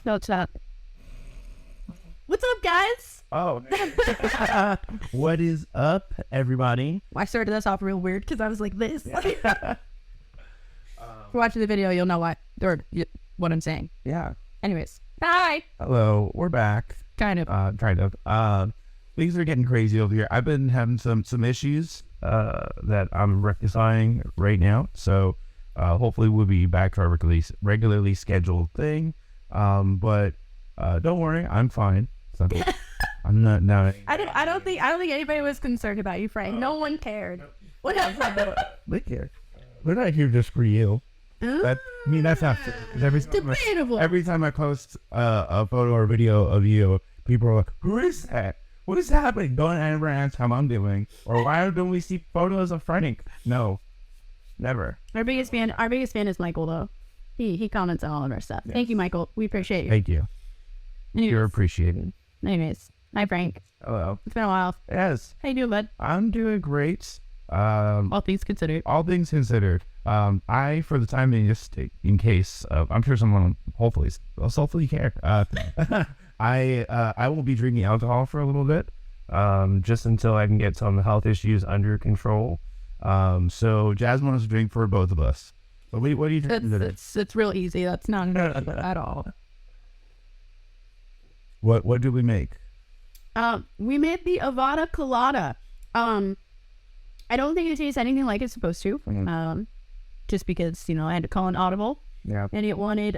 No, it's not. What's up, guys? Oh. What is up, everybody? I started this off real weird because I was like this. If you're watching the video, you'll know what I'm saying. Yeah. Anyways, hi. Hello, we're back. Kind of. Things are getting crazy over here. I've been having some issues that I'm rectifying right now. So hopefully we'll be back to our regularly scheduled thing. But don't worry, I'm fine. So I'm not now. I don't think anybody was concerned about you, Frank. No one cared. What else? They care. We're not here just for you. That's not fair. Every time I post a photo or video of you, people are like, "Who is that? What is happening?" Don't ever ask how I'm doing, or why don't we see photos of Frank? No, never. Our biggest fan is Michael, though. He comments on all of our stuff. Yes. Thank you, Michael. We appreciate you. Thank you. You're appreciated. Anyways, hi, Frank. Hello. It's been a while. Yes. How you doing, bud? I'm doing great. All things considered. All things considered. I, for the time being, just in case, I'm sure someone hopefully care. I will be drinking alcohol for a little bit, just until I can get some health issues under control. So Jasmine wants to drink for both of us. So what are you drinking today? It's real easy. That's not at all. What did we make? We made the Avada Colada. I don't think it tastes anything like it's supposed to. Just because, I had to call an audible. Yeah. And it wanted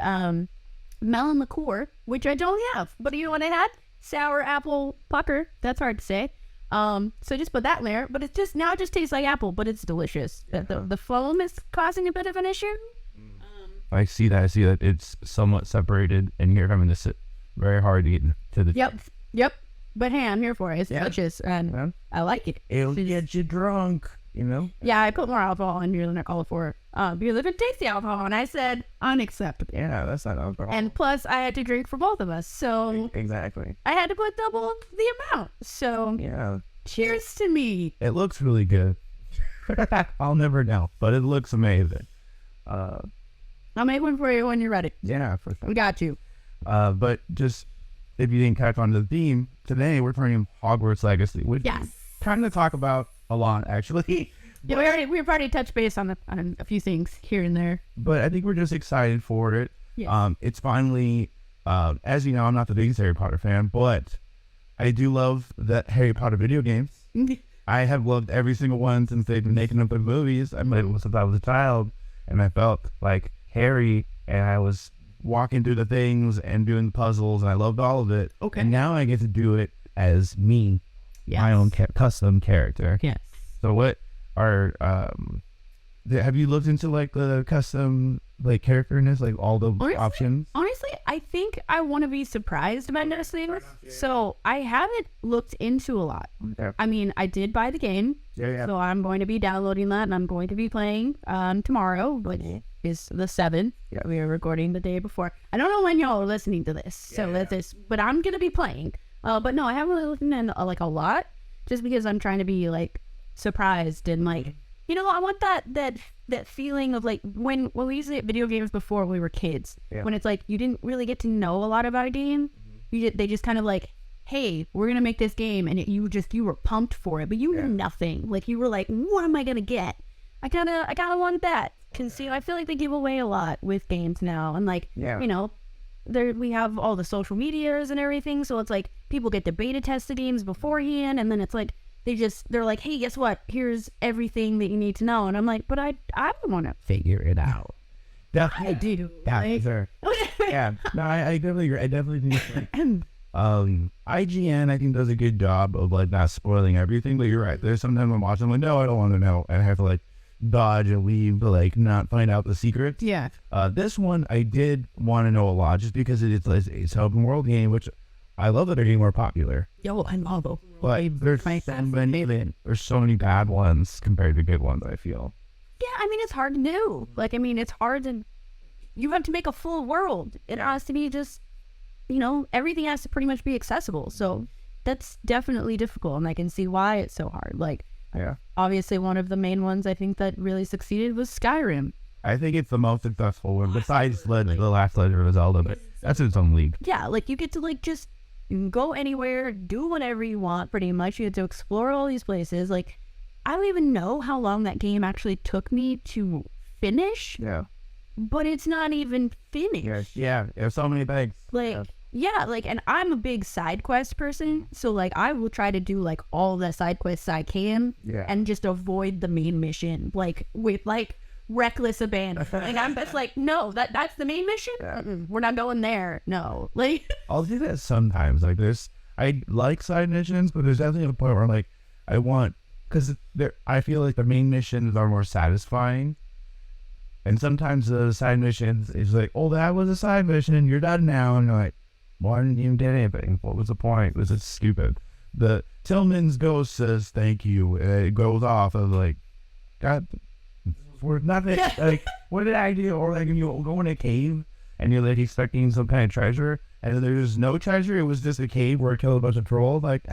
melon liqueur, which I don't have. But you know what I had? Sour apple pucker. That's hard to say. So just put that in there. But it just tastes like apple, but it's delicious. The foam is causing a bit of an issue. I see that. It's somewhat separated, and you're having to sit very hard to get to the... Yep. But hey, I'm here for it. It's delicious, and I like it. It'll get you drunk, Yeah, I put more alcohol in here than I called for. Because if it tastes the alcohol, and I said unacceptable. Yeah, that's not alcohol. And plus, I had to drink for both of us, so... Exactly. I had to put double the amount, so... Yeah. Cheers to me. It looks really good. I'll never know, but it looks amazing. I'll make one for you when you're ready. Yeah, for sure. We got you. But just... If you didn't catch on to the theme, today we're playing Hogwarts Legacy, which we're trying to talk about a lot, actually. Yeah, we've already touched base on a few things here and there. But I think we're just excited for it. Yeah. It's finally, as you know, I'm not the biggest Harry Potter fan, but I do love the Harry Potter video games. I have loved every single one since they've been making them for movies. I played them since I was a child, and I felt like Harry, and I was walking through the things and doing the puzzles, and I loved all of it. Okay. And now I get to do it as me, my own custom character. Yes. So what are have you looked into like the custom characterness, like all the options? Honestly, I think I want to be surprised by those things. So I haven't looked into a lot. Yeah. I mean, I did buy the game. Yeah. So I'm going to be downloading that, and I'm going to be playing tomorrow, which is the 7th. Yeah. We are recording the day before. I don't know when y'all are listening to this, but I'm going to be playing. But no, I haven't really looked into a lot, just because I'm trying to be surprised and I want that feeling of when we used to get video games before we were kids, when it's you didn't really get to know a lot about a game. They just kind of hey, we're gonna make this game, and you were pumped for it, but you knew nothing. You were like, what am I gonna get? I gotta want that. Cause I feel like they give away a lot with games now, and we have all the social medias and everything, so it's people get to beta test the games beforehand, and then it's they're like, hey, guess what? Here's everything that you need to know. And I'm like, but I want to figure it out. I do. Yeah, sure. Yeah. No, I definitely agree. I definitely think IGN, I think, does a good job of not spoiling everything, but you're right. There's sometimes I'm watching, no, I don't want to know. And I have to dodge and leave to not find out the secrets. Yeah. This one, I did want to know a lot just because it's an open world game, which I love that they're getting more popular. Yo, I love it. But there's so many bad ones compared to good ones, I feel. Yeah, I mean, it's hard to do. It's hard to... You have to make a full world. It has to be just... everything has to pretty much be accessible. So that's definitely difficult, and I can see why it's so hard. Obviously one of the main ones I think that really succeeded was Skyrim. I think it's the most successful one besides the last Legend of Zelda, but that's its own league. Yeah, like you get to like just go anywhere, do whatever you want pretty much. You get to explore all these places. Like, I don't even know how long that game actually took me to finish. Yeah. But it's not even finished. Yeah. There's so many things. Like, yeah, like, and I'm a big side quest person, so like I will try to do like all the side quests I can, and just avoid the main mission, like with like reckless abandon. And I'm just like, no, that's the main mission. We're not going there. No, like I'll do that sometimes. Like I like side missions, but there's definitely a point where I'm like, because I feel like the main missions are more satisfying. And sometimes the side missions is like, oh, that was a side mission. You're done now. And you're like, why didn't you do anything? What was the point? Was it stupid? The Tillman's ghost says thank you. It goes off. I was like, God, for nothing. Like, what did I do? Or like, you go in a cave and you're like expecting some kind of treasure, and then there's no treasure. It was just a cave where it killed a bunch of trolls. Like,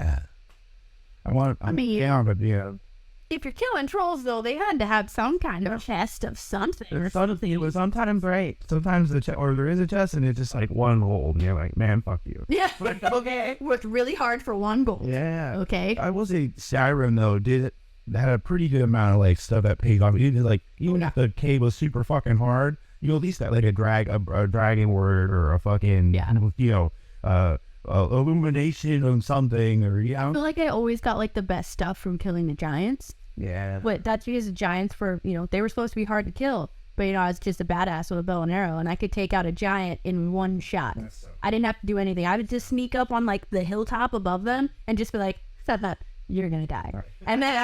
if you're killing trolls, though, they had to have some kind of chest of something. It was sometimes right. Sometimes or there is a chest and it's just like one gold. And you're like, man, fuck you. Yeah. Okay. Worked really hard for one gold. Yeah. Okay. I will say Skyrim though had a pretty good amount of like stuff that paid off. Even if the cave was super fucking hard, you at least got like a dragon word or a fucking illumination of something, or I feel like I always got like the best stuff from killing the giants. Yeah. But that's because the giants they were supposed to be hard to kill. But, I was just a badass with a bow and arrow, and I could take out a giant in one shot. I didn't have to do anything. I would just sneak up on, like, the hilltop above them and just be like, stop that. You're going to die. Right. And then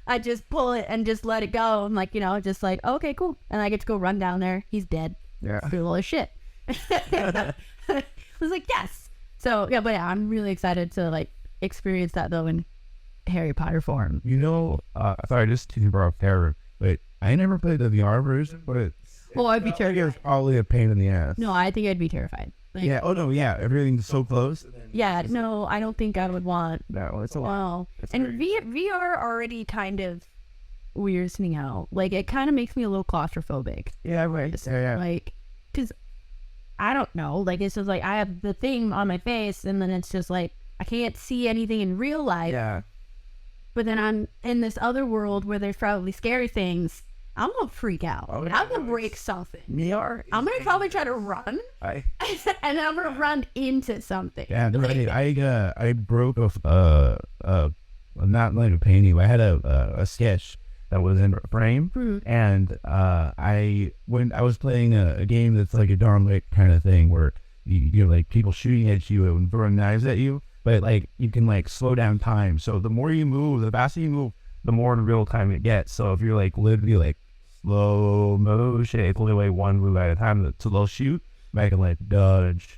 I just pull it and just let it go. I'm like, just like, okay, cool. And I get to go run down there. He's dead. Yeah. Full of shit. I was like, yes. So, but I'm really excited to, like, experience that, though, in Harry Potter form. Sorry, just to brought up terror, but I never played the VR version, but I'd be terrified. It's probably a pain in the ass. No, I think I'd be terrified. Like, yeah. Oh no. Yeah. Everything's so close. Yeah. No, I don't think I would want. No, it's a lot. Wow. And VR already kind of weirds me out. Like, it kind of makes me a little claustrophobic. Yeah. Right. Yeah. Like, because I don't know. Like, it's just like I have the thing on my face, and then it's just like I can't see anything in real life. Yeah. But then I'm in this other world where there's probably scary things. I'm gonna freak out. I'm gonna break something. I'm gonna probably try to run, and then I'm gonna run into something. Yeah, I broke not like a painting. I had a sketch that was in frame, and when I was playing a game that's like a Darn Wick kind of thing where you're like people shooting at you and throwing knives at you. But like you can like slow down time. So the more you move, the faster you move, the more in real time it gets. So if you're like literally like slow motion, it's only like one move at a time. So they'll shoot, I can like dodge.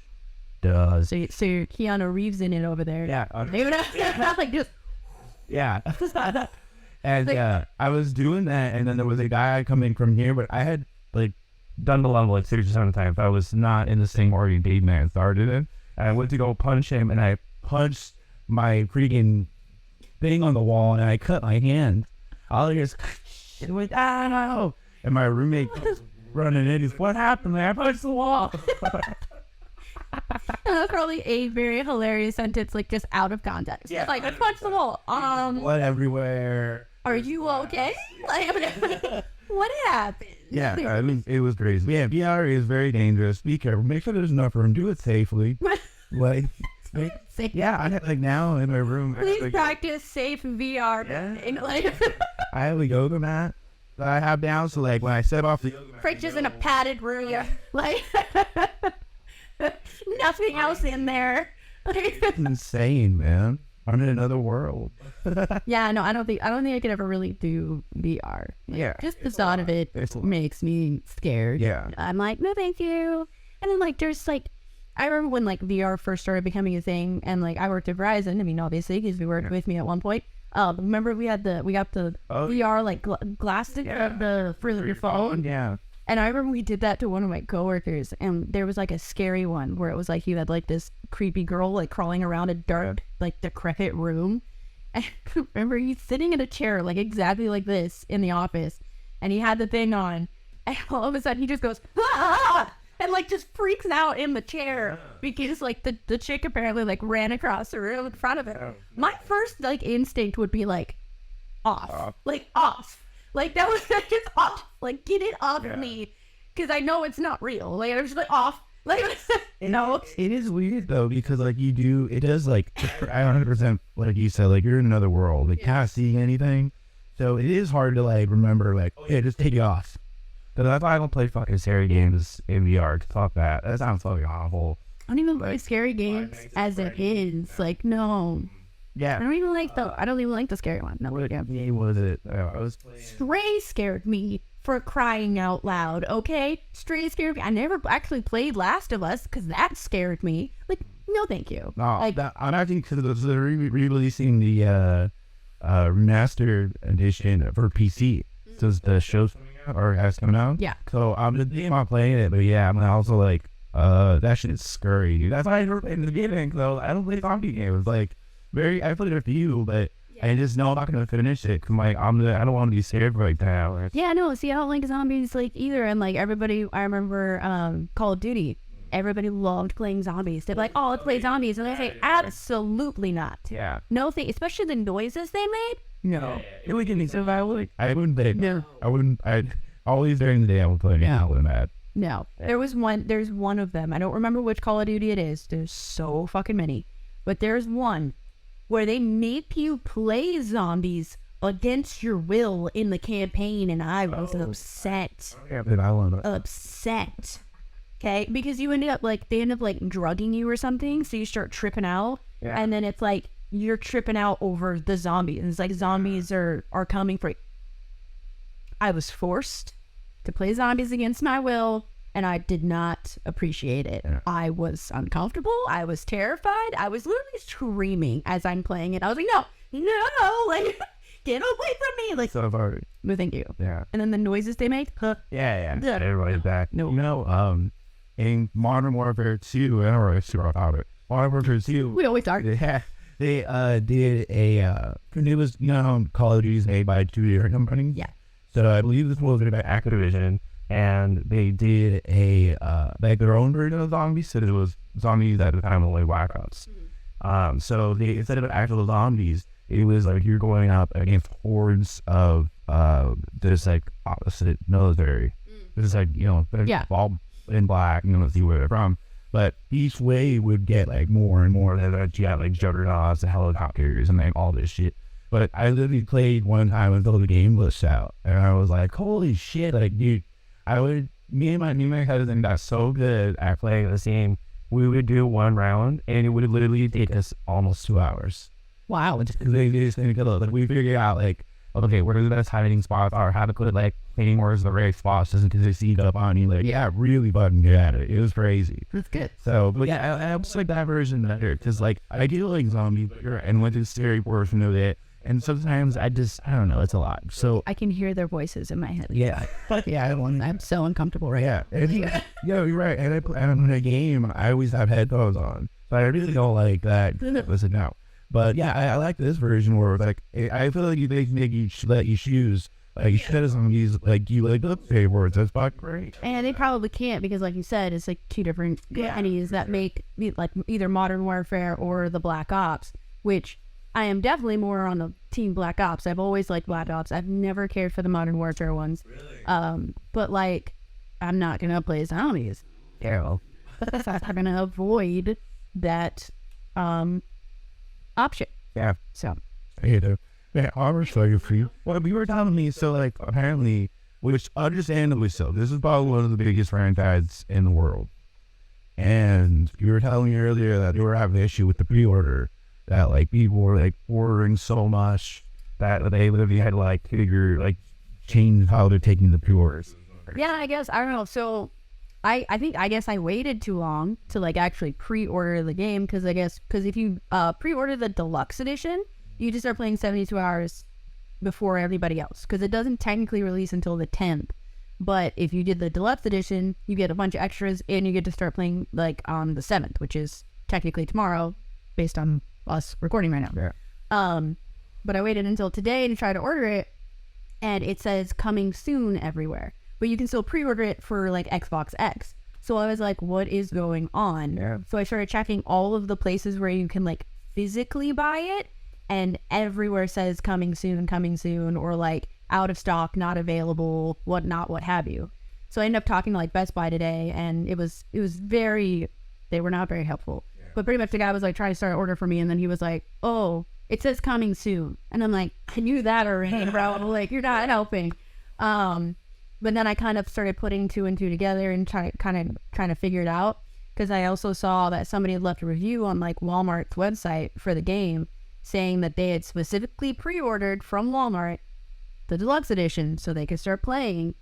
So you're Keanu Reeves in it over there. Yeah. Like just. Yeah. And I was doing that, and then there was a guy coming from here, but I had like done the level like 6 or 7 times. I was not in the same orientation I started in. And I went to go punch him, and I punched my freaking thing on the wall, and I cut my hand. All just it went, no! And my roommate comes running in. He's, what happened? I punched the wall. That's probably a very hilarious sentence, like just out of context. Yeah. Like, I punched the wall. Blood everywhere. Are you okay? Like, what happened? Yeah, I mean, it was crazy. Yeah, VR is very dangerous. Be careful. Make sure there's enough room. Do it safely. Like, yeah, I have like now in my room. Please practice safe VR. Yeah. Like, I have a yoga mat that I have down, so like when I set off the yoga mat, Frank's just in a padded room. Yeah. Like, nothing else in there. It's insane, man. I'm in another world. Yeah, no, I don't think I could ever really do VR. Like, just the thought of it makes me scared. Yeah. I'm like, no, thank you. And then like, there's like, I remember when like VR first started becoming a thing, and like I worked at Verizon. I mean, obviously, because you worked with me at one point. Remember we got the VR like glasses for your phone. Yeah. And I remember we did that to one of my coworkers, and there was like a scary one where it was like you had like this creepy girl like crawling around a dark, like decrepit room. And I remember he's sitting in a chair like exactly like this in the office, and he had the thing on, And all of a sudden he just goes, ah! And like just freaks out in the chair because like the chick apparently like ran across the room in front of him. My first like instinct would be like off. Like that was just off. Like get it off me, because I know it's not real. Like I'm just like off. Like it is weird though, because like it does like 100% like you said, like you're in another world, like not seeing anything. So it is hard to like remember like, oh yeah, just take it off. But that's why I don't play fucking scary games in VR. Fuck that. That sounds fucking awful. I don't even play scary games as it is. Like, no. Yeah. I don't even like the scary one. No. What game was it? I was playing. Stray scared me, for crying out loud. Okay? Stray scared me. I never actually played Last of Us because that scared me. Like, no thank you. No, like, I'm actually, because they're re-releasing the remastered edition for PC. So the show's coming out, or has come out. Yeah. So I'm not playing it, but yeah, I'm also like, that shit is scary, dude. That's why I never played in the beginning, though. I don't play zombie games. Like, I played a few, but I just know I'm not gonna finish it. Cause like, I don't want to be scared right now. Yeah, no. See, I don't like zombies like either. And like everybody, I remember Call of Duty. Everybody loved playing zombies. They're like, oh, let's play zombies, and I say, absolutely not. Yeah. No thing, especially the noises they made. No, it would get me so I wouldn't play. No, I wouldn't. I always during the day I would play out with that. No, there's one of them. I don't remember which Call of Duty it is. There's so fucking many, but there's one where they make you play zombies against your will in the campaign, and I was upset. Yeah, but I want to. Upset. Okay, because they end up like drugging you or something, so you start tripping out, and then it's like you're tripping out over the zombies, and it's like zombies are coming for you. I was forced to play zombies against my will, and I did not appreciate it. Yeah. I was uncomfortable. I was terrified. I was literally screaming as I'm playing it. I was like, no, like, get away from me. Like, so far. No, thank you. Yeah. And then the noises they make. Yeah. Everybody's back. No, in Modern Warfare 2, I don't really sure about it. Modern Warfare 2. We always are. Yeah. They did it was, Call of Duty is made by two different companies. Yeah. So I believe this was made by Activision, and they did their own version of zombies. So it was zombies at the time of like Black Ops. So they, instead of actual zombies, it was like you're going up against hordes of this like opposite military. It's like they're all in black, see where they're from. But each wave would get like more and more. You got like juggernauts, the helicopters, and like all this shit. But I literally played one time until the game glitched out, and I was like, "Holy shit!" Like, dude, me and my cousin got so good at playing this game. We would do one round, and it would literally take us almost 2 hours. Wow! They just like we figured out like, okay, where the best hiding spots are, how to put like where's the right spots, just because they sneak up on you. Like, really fucking good at it. It was crazy. That's good. So, but I was like that version better, because like I do like zombies better, and went to the scary portion of it. And sometimes I don't know, it's a lot. So I can hear their voices in my head. Yeah. I'm so uncomfortable right now. You're right. And in a game, I always have headphones on. So I really don't like that. Listen now. But yeah, I like this version where like, I feel like they let you choose. Like, instead of zombies, like, you like the favorites. That's fucking great. And they probably can't, because like you said, it's like two different companies that make like either Modern Warfare or the Black Ops, which I am definitely more on the team Black Ops. I've always liked Black Ops. I've never cared for the Modern Warfare ones. Really? But like, I'm not gonna play zombies. Yeah. I'm gonna avoid that option. Yeah. So. Yeah, I'm excited for you. Well, you were telling me, so like, apparently, which understandably so, this is probably one of the biggest franchises in the world. And you were telling me earlier that you were having an issue with the pre-order. That like people were like ordering so much that they literally had to like change how they're taking the pre-orders. Yeah, I guess, I don't know. So I guess I waited too long to like actually pre-order the game, because if you pre-order the deluxe edition, you just start playing 72 hours before everybody else, because it doesn't technically release until the 10th. But if you did the deluxe edition, you get a bunch of extras, and you get to start playing like on the 7th, which is technically tomorrow, based on us recording right now. Yeah. But I waited until today to try to order it, and it says coming soon everywhere. but you can still pre-order it for like Xbox X. So I was like, what is going on? Yeah. So I started checking all of the places where you can like physically buy it, and everywhere says coming soon, or like out of stock, not available, whatnot, what have you. So I ended up talking to like Best Buy today, and it was very, they were not very helpful. Yeah. But pretty much the guy was like trying to start an order for me, and then he was like, oh, it says coming soon. And I'm like, I knew that already, bro. Like, you're not helping. But then I kind of started putting 2 and 2 together and trying to figure it out. Because I also saw that somebody had left a review on like Walmart's website for the game saying that they had specifically pre-ordered from Walmart the deluxe edition so they could start playing.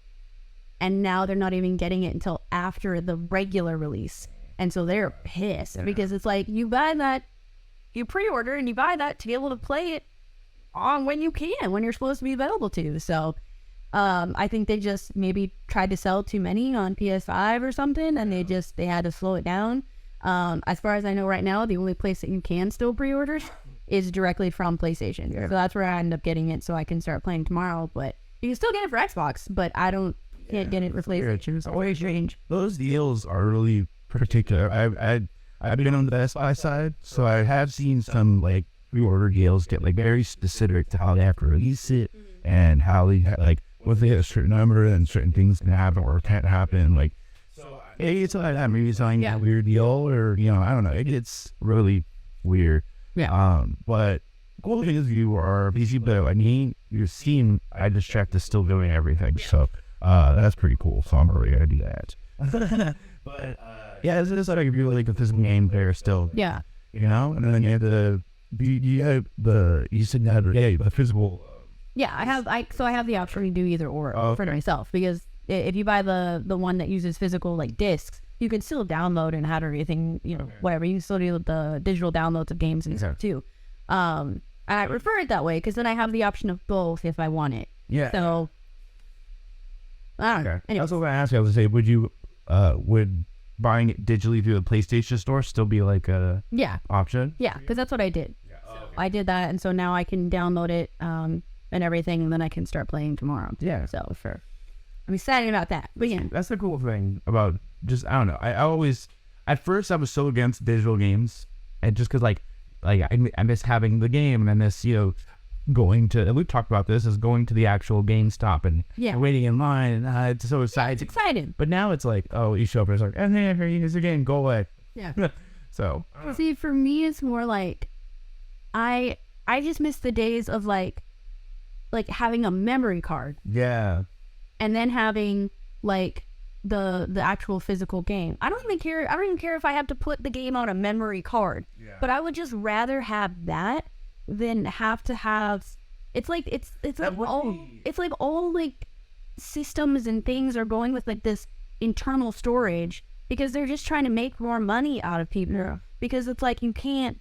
And now they're not even getting it until after the regular release. And so they're pissed because it's like, you buy that, you pre-order and you buy that to be able to play it on when you can, when you're supposed to be available to. So I think they just maybe tried to sell too many on PS5 or something, and they had to slow it down. As far as I know right now, the only place that you can still pre-order is directly from PlayStation. So that's where I end up getting it so I can start playing tomorrow. But you can still get it for Xbox, but I can't get it for PlayStation. It's always strange. Those deals are really particular. I've been on the Best Buy side, so I have seen some like pre-order deals get like very specific to how they have to release it and how they like once they hit a certain number and certain things can happen or can't happen. Like, so it's like that. Maybe it's like a weird deal, or I don't know. It's really weird. Yeah. But cool thing is you are PC player like me. Your Steam, I just checked, is still doing everything. So that's pretty cool. So I'm really gonna do that. But it's like if you're like a physical game player still. Yeah. And then you have you said you had the physical. Yeah, I have the option to do either or for myself, because if you buy the one that uses physical like discs, you can still download and have everything, whatever. You can still do the digital downloads of games and stuff too. And I prefer it that way because then I have the option of both if I want it. Yeah. So I don't know. Anyway. That's what I asked you. I was gonna say, would buying it digitally through the PlayStation Store still be like a option? Yeah, because that's what I did. Yeah. I did that, and so now I can download it and everything, and then I can start playing tomorrow. Yeah. So fair. I'm excited about that. But yeah, that's the cool thing about just, I don't know. I always, at first I was so against digital games, and just because like I miss having the game, and I miss going to, and we've talked about this, is going to the actual GameStop and waiting in line, and it's so exciting. It's exciting. But now it's like, oh, you show up and it's like, hey, here's your game, go away. Yeah. So see, for me it's more like I just miss the days of like having a memory card. Yeah. And then having like the actual physical game. I don't even care if I have to put the game on a memory card. Yeah. But I would just rather have that than have to have, it's like all like systems and things are going with like this internal storage because they're just trying to make more money out of people. Yeah. Because it's like you can't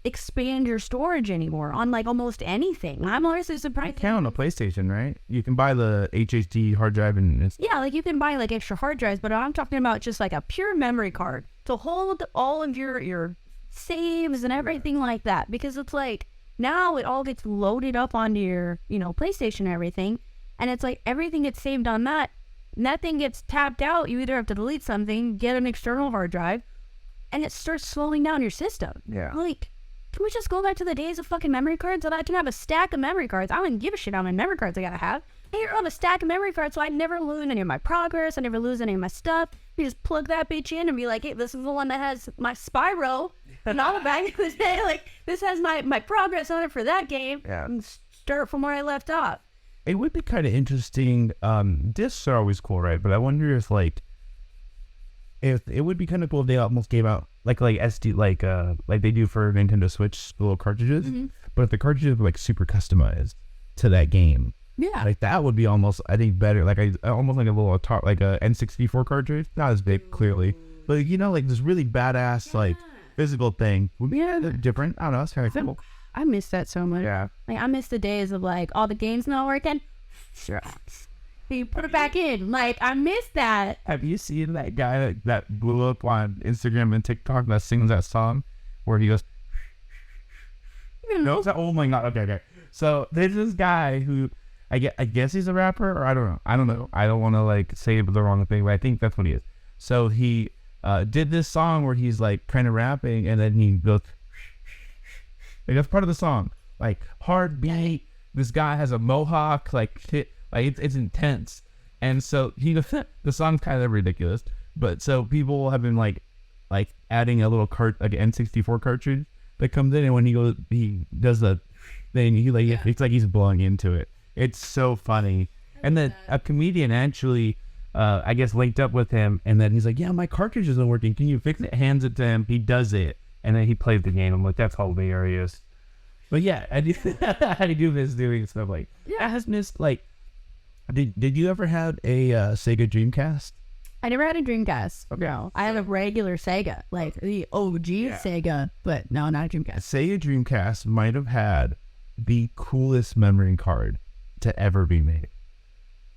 expand your storage anymore on like almost anything. I'm honestly surprised. You can on a PlayStation, right? You can buy the HHD hard drive and it's... Yeah, like you can buy like extra hard drives, but I'm talking about just like a pure memory card to hold all of your saves and everything like that, because it's like now it all gets loaded up onto your PlayStation and everything, and it's like everything gets saved on that, and that thing gets tapped out. You either have to delete something, get an external hard drive, and it starts slowing down your system. Yeah. Like, can we just go back to the days of fucking memory cards? And I can have a stack of memory cards. I don't give a shit how many memory cards I gotta have. Here, I have a stack of memory cards, so I never lose any of my progress. I never lose any of my stuff. You just plug that bitch in and be like, hey, this is the one that has my Spyro and all the back of the day. Like, this has my progress on it for that game. Yeah. And start from where I left off. It would be kind of interesting. Discs are always cool, right? But I wonder if it would be kind of cool if they almost gave out like SD, like they do for Nintendo Switch, the little cartridges. Mm-hmm. But if the cartridges were like super customized to that game, like that would be almost, I think, better. Like almost like a little like a N64 cartridge, not as big clearly, but like this really badass like physical thing would be different. I don't know. It's kind of cool. I miss that so much. Yeah. Like I miss the days of like all the games not working. Sure. You put it back in. Like, I miss that. Have you seen that guy that blew up on Instagram and TikTok that sings that song where he goes, no, it's not, oh my god, okay. So there's this guy who, I guess he's a rapper, or I don't know. I don't want to like say the wrong thing, but I think that's what he is. So he did this song where he's like kind of rapping, and then he goes, like, that's part of the song. Like hard beat. This guy has a mohawk. Like shit. Like it's intense. And so the song's kind of ridiculous. But so people have been like adding a little like an N64 cartridge that comes in, and when he does the thing, it's like he's blowing into it. It's so funny. And then a comedian actually, I guess, linked up with him, and then he's like, yeah, my cartridge isn't working. Can you fix it? Hands it to him. He does it. And then he plays the game. I'm like, that's hilarious. But yeah, I do miss doing stuff like, I has missed, like, did you ever have a Sega Dreamcast? I never had a Dreamcast. Okay. No, I have a regular Sega, like the OG Sega, but no, not a Dreamcast. Sega Dreamcast might have had the coolest memory card to ever be made.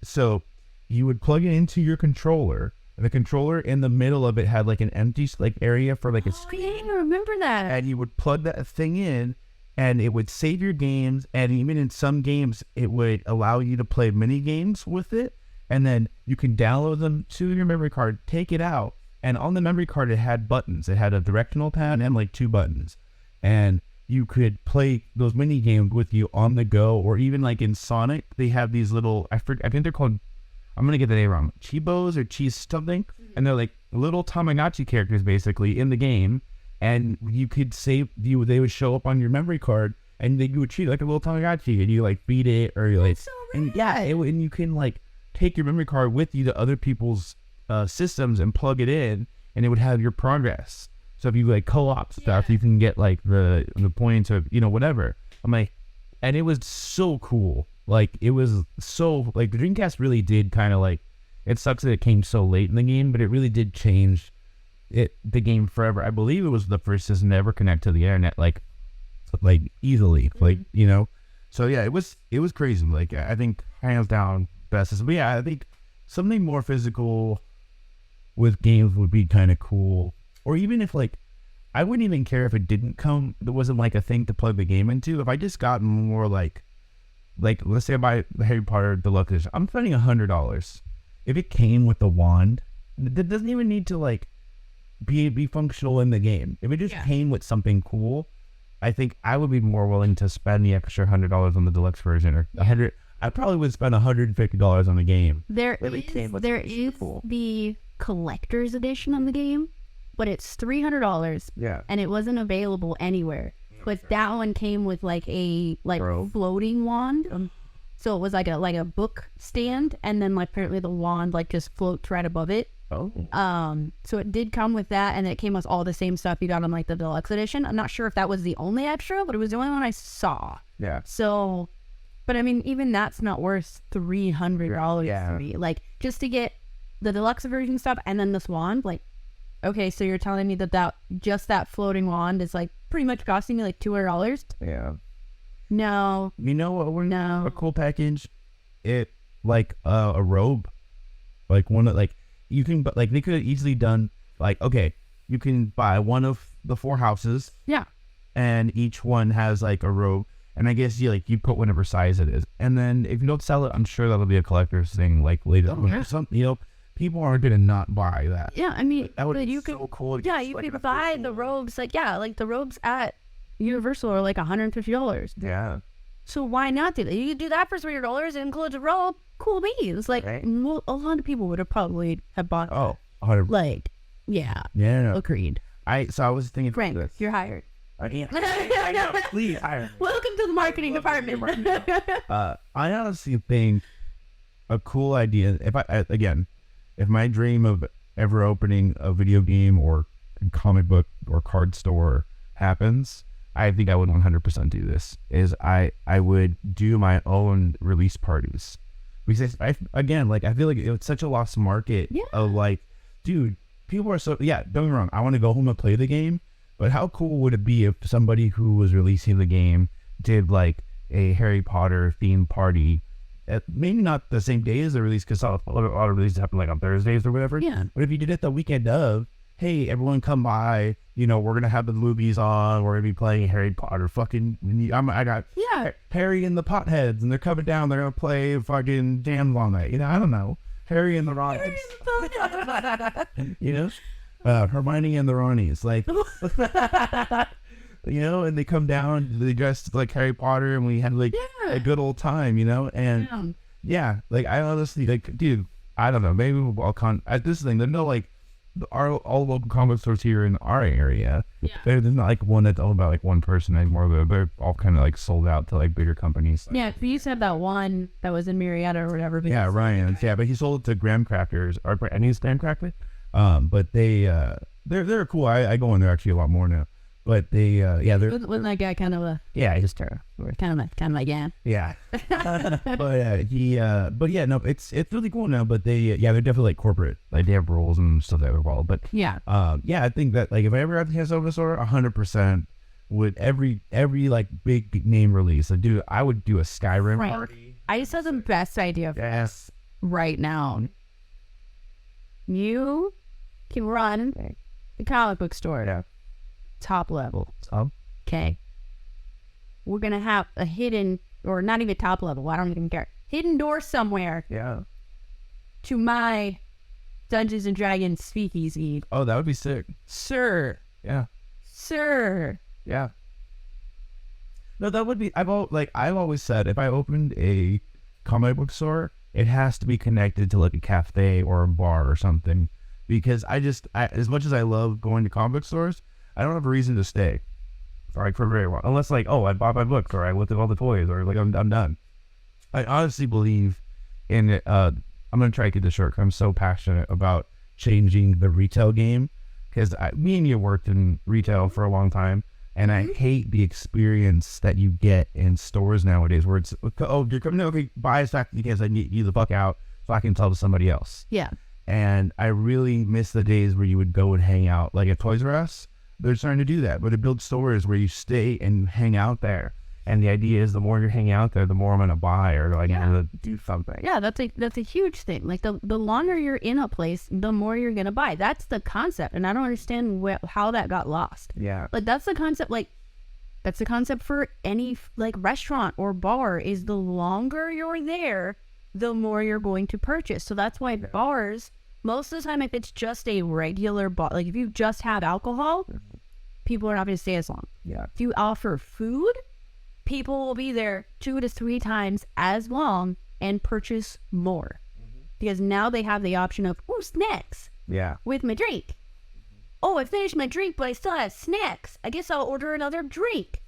So you would plug it into your controller, and the controller in the middle of it had like an empty like area for like a screen. Yeah, I remember that. And you would plug that thing in, and it would save your games, and even in some games it would allow you to play mini games with it, and then you can download them to your memory card, take it out, and on the memory card it had buttons. It had a directional pad and like 2 buttons, and you could play those mini games with you on the go. Or even like in Sonic, they have these little, I think they're called, I'm gonna get the name wrong, Chibos or Cheese something, and they're like little Tamagotchi characters basically in the game, and you could save they would show up on your memory card, and you would treat it like a little Tamagotchi, and you like feed it, or you like, and and you can like take your memory card with you to other people's systems and plug it in, and it would have your progress. So if you like co-op stuff, you can get like the points of, whatever. I'm like, and it was so cool. Like it was so like the Dreamcast really did kind of like, it sucks that it came so late in the game, but it really did change the game forever. I believe it was the first system to ever connect to the internet like easily, like So yeah, it was crazy. Like I think hands down best system. But yeah, I think something more physical with games would be kind of cool. Or even if like, I wouldn't even care if it didn't come, there wasn't like a thing to plug the game into. If I just got more like let's say I buy the Harry Potter Deluxe Edition, I'm spending $100. If it came with the wand, that doesn't even need to like be functional in the game. If it just came with something cool, I think I would be more willing to spend the extra $100 on the deluxe version, or $100. I probably would spend $150 on the game. There is the collector's edition of the game, but it's $300. Yeah. And it wasn't available anywhere. But that one came with like a floating wand. So it was like a book stand, and then like apparently the wand like just floats right above it. Oh. So it did come with that, and it came with all the same stuff you got on like the deluxe edition. I'm not sure if that was the only extra, but it was the only one I saw. Yeah. So, but I mean, even that's not worth $300 to me. Like just to get the deluxe version stuff and then this wand, like, okay, so you're telling me that just that floating wand is like pretty much costing me like $200? Yeah. No. You know what? A cool package. It like a robe, like one of like you can, but like they could have easily done like, okay, you can buy one of the 4 houses. Yeah. And each one has like a robe, and I guess you put whatever size it is, and then if you don't sell it, I'm sure that'll be a collector's thing like later. People aren't gonna not buy that. Yeah, I mean, that would be so cool. Yeah, you could buy the robes. Like, like the robes at Universal are like $150. Yeah. So why not do that? You could do that for $300. It includes a robe. Cool beans. Like, a lot of people would have probably have bought. Oh, 100%. Like, yeah. Yeah. No. Agreed. I was thinking. Frank, this. You're hired. I know. Please hire. Welcome to the marketing department. I honestly think a cool idea. If my dream of ever opening a video game or comic book or card store happens, I think I would 100% do this. I would do my own release parties, because I feel like it's such a lost market of like, dude, people are so, don't get me wrong, I want to go home and play the game, but how cool would it be if somebody who was releasing the game did like a Harry Potter themed party, maybe not the same day as the release, because a lot of releases happen like on Thursdays or whatever. Yeah. But if you did it the weekend of, hey, everyone come by, you know, we're going to have the movies on, we're going to be playing Harry Potter, I got Harry and the Potheads, and they're coming down, they're going to play fucking Jams all night, you know, I don't know, Harry and the Ronnies, you know, Hermione and the Ronnies, like, you know, and they come down, they dressed like Harry Potter, and we had like a good old time, you know, and like, I honestly, like, dude, I don't know, maybe at this thing, there's no, like, all local comic stores here in our area. There's not like one that's owned by like one person anymore. They're all kind of like sold out to like bigger companies. Yeah, we used to have that one that was in Marietta or whatever. Yeah, Ryan's. Yeah, but he sold it to Graham Crafters, and he's Graham Crafters. But they're cool. I go in there actually a lot more now. But they wasn't that guy kind of a just kind of like yeah. But yeah, no, it's really cool now. But they're definitely like corporate, like they have roles and stuff that are But I think that like if I ever have the chance to open a store, 100% would every like big name release. Like, dude, I would do a Skyrim party. I just have the best idea right now. You can run the comic book store. Top level. Okay. We're going to have a hidden, or not even top level, I don't even care. Hidden door somewhere. To my Dungeons and Dragons speakeasy. Oh, that would be sick. Sir. Yeah. Sir. Yeah. No, that would be, I've always said, if I opened a comic book store, it has to be connected to like a cafe or a bar or something. Because as much as I love going to comic book stores, I don't have a reason to stay for very long. Unless like, oh, I bought my books or I looked at all the toys or like I'm done. I honestly believe in it. I'm going to try to get this short because I'm so passionate about changing the retail game. Because me and you worked in retail for a long time. And I hate the experience that you get in stores nowadays where it's, oh, you're coming over, buy a stack because I need you the fuck out so I can tell to somebody else. Yeah. And I really miss the days where you would go and hang out like at Toys R Us. They're starting to do that, but to build stores where you stay and hang out there. And the idea is the more you're hanging out there, the more I'm going to buy or like I'm going to do something. Yeah, that's a huge thing. Like the longer you're in a place, the more you're going to buy. That's the concept. And I don't understand how that got lost. Yeah. Like that's the concept. Like that's the concept for any like restaurant or bar is the longer you're there, the more you're going to purchase. So that's why bars, most of the time, if it's just a regular bar, like if you just have alcohol, people are not going to stay as long. Yeah. If you offer food, people will be there 2 to 3 times as long and purchase more. Because now they have the option of, snacks. Yeah. With my drink. Oh, I finished my drink, but I still have snacks. I guess I'll order another drink.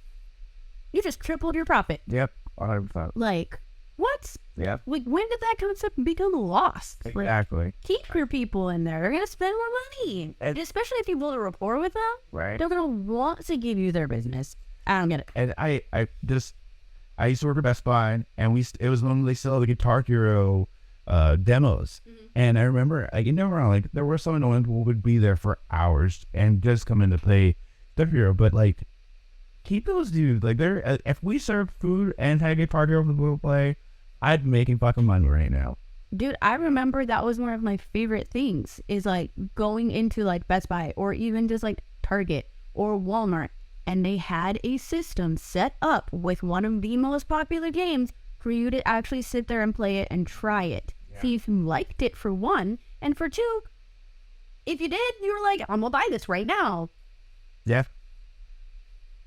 You just tripled your profit. Yep. 100%. Like, what? Yeah. Like, when did that concept become lost? Exactly. Like, keep your people in there. They're going to spend more money. And especially if you build a rapport with them. Right. They're going to want to give you their business. I don't get it. And I used to work at Best Buy, and it was when they still had the Guitar Hero demos. And I remember, there were some annoying people who would be there for hours and just come in to play Guitar Hero, but like, keep those dudes. Like, if we served food and had Guitar Hero for people to play, I'd be making fucking money right now. Dude, I remember that was one of my favorite things is like going into like Best Buy or even just like Target or Walmart, and they had a system set up with one of the most popular games for you to actually sit there and play it and try it. Yeah. See if you liked it for one, and for two, if you did, you were like, I'm gonna buy this right now. Yeah.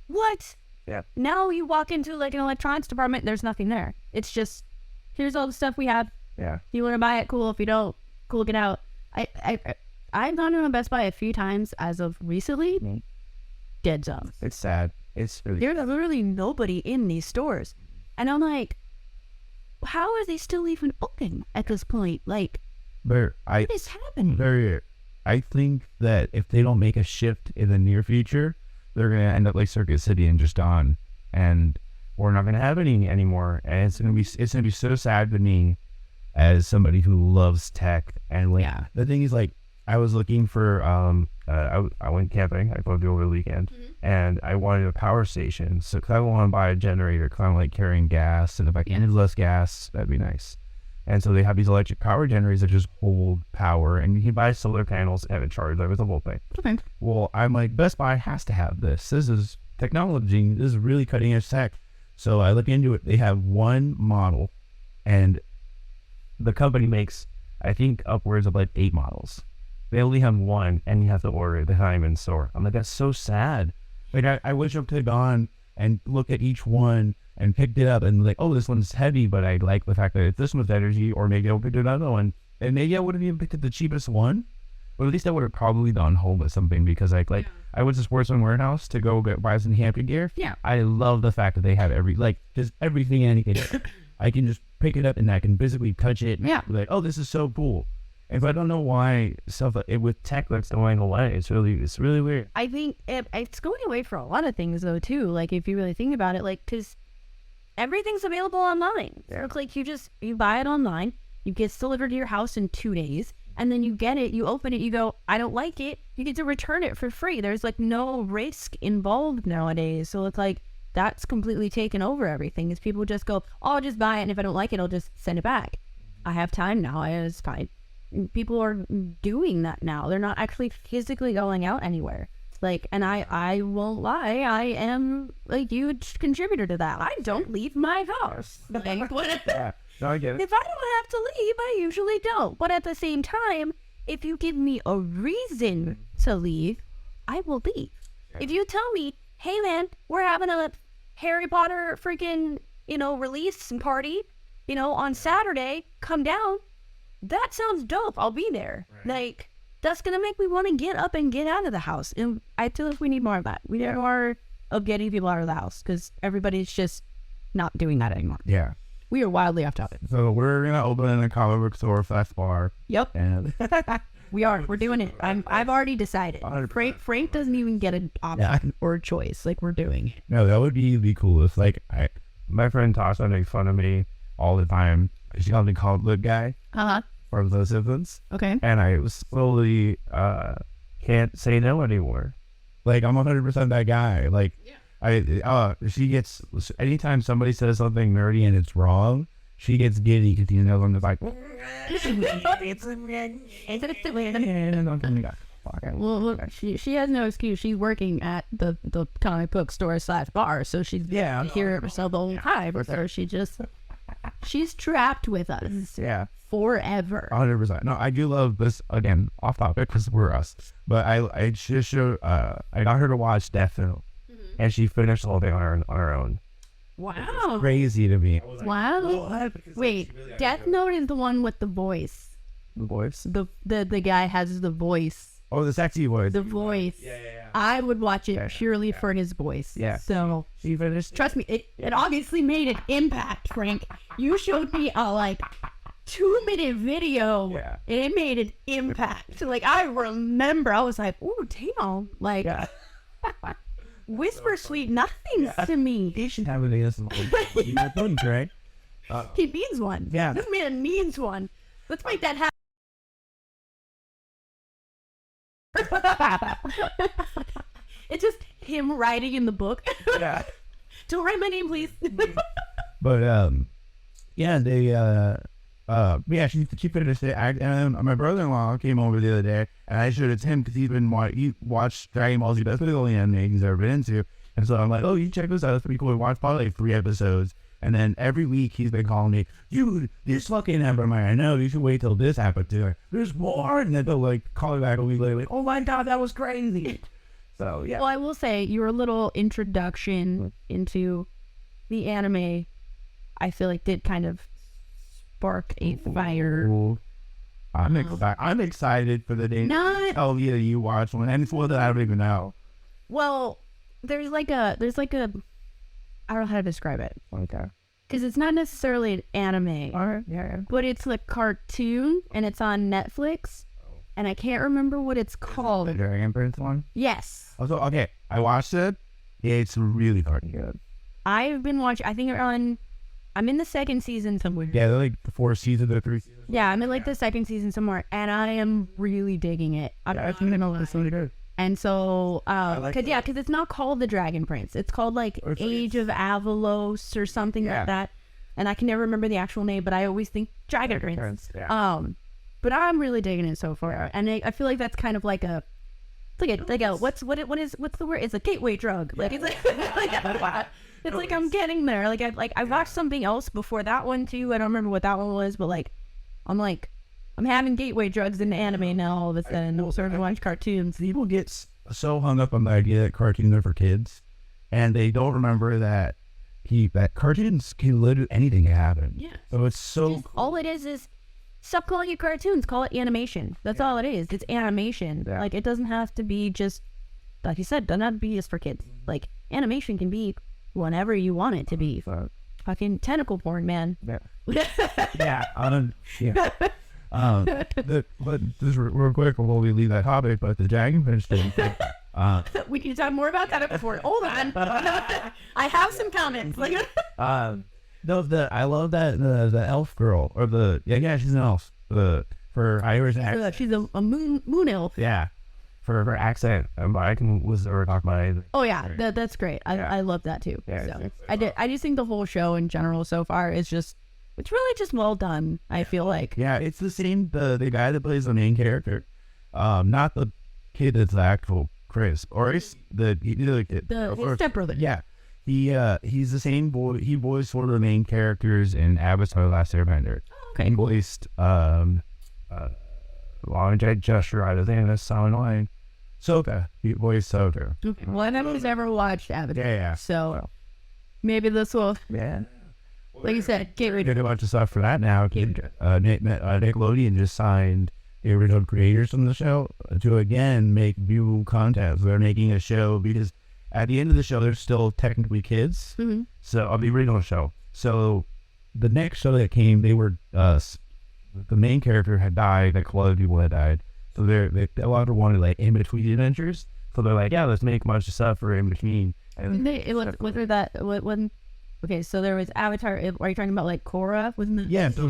What? Yeah. Now you walk into like an electronics department, there's nothing there. It's just, here's all the stuff we have. Yeah. If you want to buy it, cool. If you don't, cool, get out. I've gone to a Best Buy a few times as of recently. Mm-hmm. Dead zone. It's sad. It's really There's literally nobody in these stores. And I'm like, how are they still even open at this point? Like, what is happening? I think that if they don't make a shift in the near future, they're going to end up like Circuit City and just gone. And we're not going to have any anymore. And it's going to be so sad to me as somebody who loves tech. And like, the thing is, like, I was looking for, I went camping. I drove over the weekend, and I wanted a power station. So, cause I want to buy a generator, cause I'm like carrying gas, and if I can use less gas, that'd be nice. And so they have these electric power generators that just hold power, and you can buy solar panels and have it charged. That was the whole thing. Okay. Well, I'm like, Best Buy has to have this. This is technology. This is really cutting edge tech. So I look into it. They have one model, and the company makes, I think, upwards of like 8 models. They only have one, and you have to order it. They have them in store. I'm like, that's so sad. Like, I wish I could have gone and looked at each one and picked it up and like, oh, this one's heavy, but I like the fact that it's this much energy, or maybe I'll pick another one. And maybe I would have even picked up the cheapest one, but at least I would have probably gone home with something, because I went to Sports and Warehouse to go buy some camping gear. Yeah. I love the fact that they have just everything, anything. I can just pick it up and I can physically touch it. Yeah. Like, oh, this is so cool. And I don't know why stuff with tech that's going away. It's really weird. I think it's going away for a lot of things though too. Like if you really think about it, like because everything's available online. Yeah. So it's like you buy it online, it gets delivered to your house in 2 days, and then you get it, you open it, you go, I don't like it, you get to return it for free. There's like no risk involved nowadays. So it's like that's completely taken over everything. Is people just go, oh, I'll just buy it, and if I don't like it, I'll just send it back. I have time now. It's fine. People are doing that now. They're not actually physically going out anywhere. Like, and I won't lie, I am a huge contributor to that. I don't leave my house. Like, Yeah, no, I get it. if I don't have to leave, I usually don't. But at the same time, if you give me a reason to leave, I will leave. If you tell me, hey man, we're having a Harry Potter freaking, release party, on Saturday, come down. That sounds dope. I'll be there. Right. Like, that's going to make me want to get up and get out of the house. And I feel like we need more of that. We need more of getting people out of the house, because everybody's just not doing that anymore. Yeah. We are wildly off topic. So we're going to open a comic book store / bar. Yep. And we are. We're doing it. I've already decided. Frank doesn't even get an option or a choice. Like, we're doing it. No, that would be the coolest. Like, my friend Tasha makes fun of me all the time. She called me the guy. Uh-huh. From those Simpsons. Okay. And I slowly can't say no anymore. Like, I'm 100% that guy. Like, she gets, anytime somebody says something nerdy and it's wrong, she gets giddy because I'm just like, well, look, she has no excuse. She's working at the comic book store / bar, so she's here herself the whole time. So she's trapped with us. Yeah. Forever. 100%. No, I do love this, again, off topic because we're us. But I just showed, I got her to watch Death Note, and she finished the whole thing on her own. Wow. Crazy to me. Wow. Wait, Death Note is the one with the voice. The voice? The guy has the voice. Oh, the sexy voice. The voice. Yeah. I would watch it purely for his voice. Yeah. So, she finished. Trust me, it obviously made an impact, Frank. You showed me a 2-minute video. Yeah. And it made an impact. Like, I remember, I was like, oh, damn. Like, whisper sweet nothings to me. He should have an ASMR. You know, right? He needs one. Yeah. This man needs one. Let's make that happen. It's just him writing in the book. Yeah. Don't write my name, please. But, yeah, they, she finished it. And my brother-in-law came over the other day, and I showed it to him because he watched Dragon Ball Z. That's the only anime he's ever been into. And so I'm like, oh, you check this out. That's pretty cool. We watched probably 3 episodes. And then every week he's been calling me, dude, this fucking happened. I know, you should wait till this happened to her. There's more. And then they'll call me back a week later, like, oh my God, that was crazy. So, yeah. Well, I will say your little introduction into the anime, I feel like did kind of spark a fire. Ooh. I'm excited for the day. Oh yeah, you watch one, and it's one that I don't even know. Well, there's like a I don't know how to describe it. Okay. Because it's not necessarily an anime. All right. Yeah. But it's a cartoon, and it's on Netflix, and I can't remember what it's called. The Dragon Prince one. Yes. Also, okay, I watched it. It's really fucking good. I've been watching. I think I'm in the 2nd season somewhere. Yeah, they're like the 4 seasons or 3 seasons. Yeah, I'm in the 2nd season somewhere, and I am really digging it. I think it's really good. And so, because it's not called The Dragon Prince. It's called Age of Avalos or something like that. and I can never remember the actual name, but I always think Dragon Prince. Yeah. But I'm really digging it so far, and I feel like that's kind of like a what's the word? It's a gateway drug. Like it's it's like I'm getting there. I watched something else before that one too. I don't remember what that one was, but I'm having gateway drugs into anime now all of a sudden. I'm starting to watch cartoons. People get so hung up on the idea that cartoons are for kids, and they don't remember that cartoons can literally anything can happen. Yeah. So it's so cool. All it is stop calling it cartoons. Call it animation. That's all it is. It's animation. Yeah. Like it doesn't have to be just like you said. Doesn't have to be just for kids. Like animation can be whatever you want it to be. Fucking tentacle porn, man. Yeah. But just real quick before we leave that topic, but the Dragon Prince thing. We can talk more about that before. Hold on. I have some comments. I love that the elf girl or she's an elf. For Irish accent. She's a moon elf. Yeah. For her accent, I can talk about it. Oh yeah, that's great. I love that too. Yeah, So I just think the whole show in general so far is it's really just well done. I feel like. Yeah, it's the same the guy that plays the main character, not the kid that's the actual Chris, or he's the kid. His stepbrother. Yeah, he's the same boy. He voiced one of the main characters in Avatar: The Last Airbender. Okay. He voiced I just tried to think that's so annoying. Sokka. He voiced Sokka. Okay. Well, I never ever watched Avatar. Yeah. So maybe this will. Yeah. Like you said, gateway. Did a bunch of stuff for that now. Nickelodeon just signed the original creators from the show to again make new content. So they're making a show because at the end of the show they're still technically kids. Mm-hmm. So of the original show. So the next show that came, they were the main character had died. Like a lot of people had died. So they a lot of wanted like in between adventures. So they're like, yeah, let's make a bunch of stuff for in between. And Okay, so there was Avatar. Are you talking about like Korra? So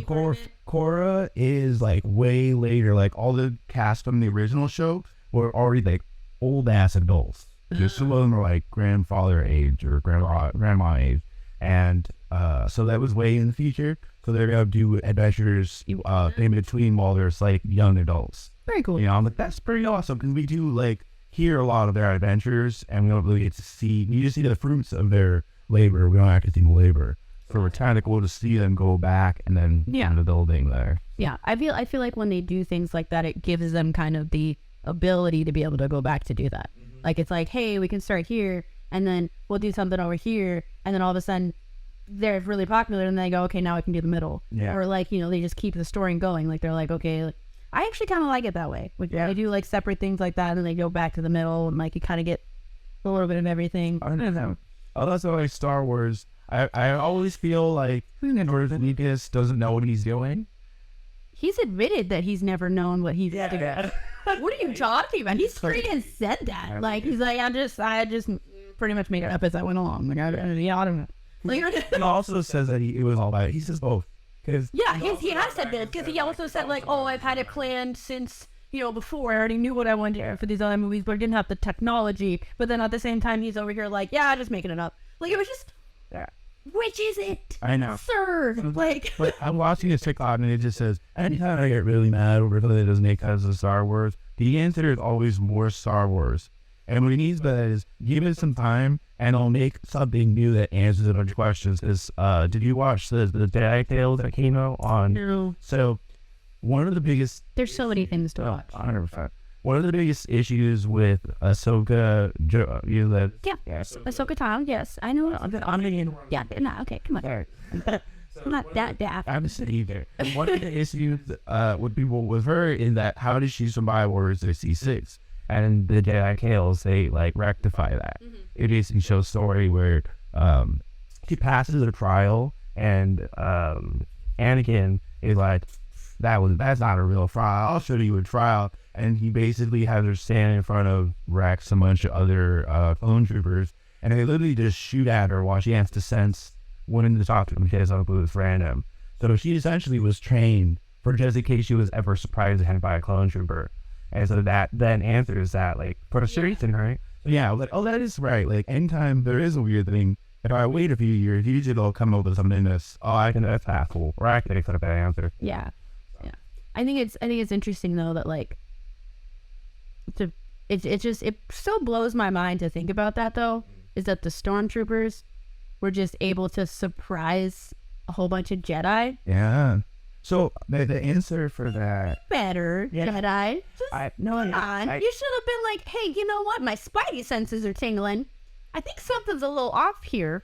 Korra is like way later. Like all the cast from the original show were already like old ass adults. Just some of them are like grandfather age or grandma age, and so that was way in the future. So they're gonna do adventures in between while there's like young adults. Very cool. You know, I'm like that's pretty awesome because we do like hear a lot of their adventures, and we don't really get to see. You just see the fruits of their labor. We don't actually see the labor, so it's kind of cool to see them go back and then the building there. Yeah, I feel like when they do things like that, it gives them kind of the ability to be able to go back to do that. Mm-hmm. Like it's like, hey, we can start here, and then we'll do something over here, and then all of a sudden they're really popular, and they go, okay, now I can do the middle. Yeah. Or like they just keep the story going. Like they're like, okay, I actually kind of like it that way. They do like separate things like that, and then they go back to the middle, and like you kind of get a little bit of everything. I don't know. Oh, that's like Star Wars. I always feel like George Lucas doesn't know what he's doing. He's admitted that he's never known what he's doing. What are you talking about? He straight has said that. Like he's like, I just pretty much made it up as I went along. Like I don't know. Like, he also says that it was all about it. He says both. He has said that because he also said like, oh, I've had it planned since before. I already knew what I wanted to do for these other movies, but I didn't have the technology. But then at the same time, he's over here like, yeah, just making it up. Like it was just, which is it? I know, sir. Like, but I'm watching this TikTok and it just says, anytime I get really mad over something that doesn't make sense of Star Wars, the answer is always more Star Wars. And what he needs that is give it some time, and I'll make something new that answers a bunch of questions. Did you watch the Jedi Tales that came out on? No. So one of the biggest... There's so many things to watch. 100%. One of the biggest issues with Ahsoka... Ahsoka Tano, yes. I know. Okay, come on. I'm not that daft. I'm sitting there. And one of the issues with people with her is that how did she survive Order 66? And the Jedi Tales, they like rectify that. Mm-hmm. It basically shows a story where she passes a trial, and Anakin is like, that's not a real trial. I'll show you a trial. And he basically has her stand in front of Rex, a bunch of other clone troopers, and they literally just shoot at her while she has to sense when to talk to him because it was random. So she essentially was trained for just in case she was ever surprised by a clone trooper. And so that then answers that, like, for a certain thing, right? So yeah, I was like, oh, that is right. Like, anytime there is a weird thing, if I wait a few years, usually they'll come up with something that's, that's asshole, or I can accept that answer. Yeah. Yeah. I think it's interesting though that like it still blows my mind to think about that though, is that the stormtroopers were just able to surprise a whole bunch of Jedi. Yeah. So the answer for that, Jedi. You should have been like, hey, you know what? My spidey senses are tingling. I think something's a little off here.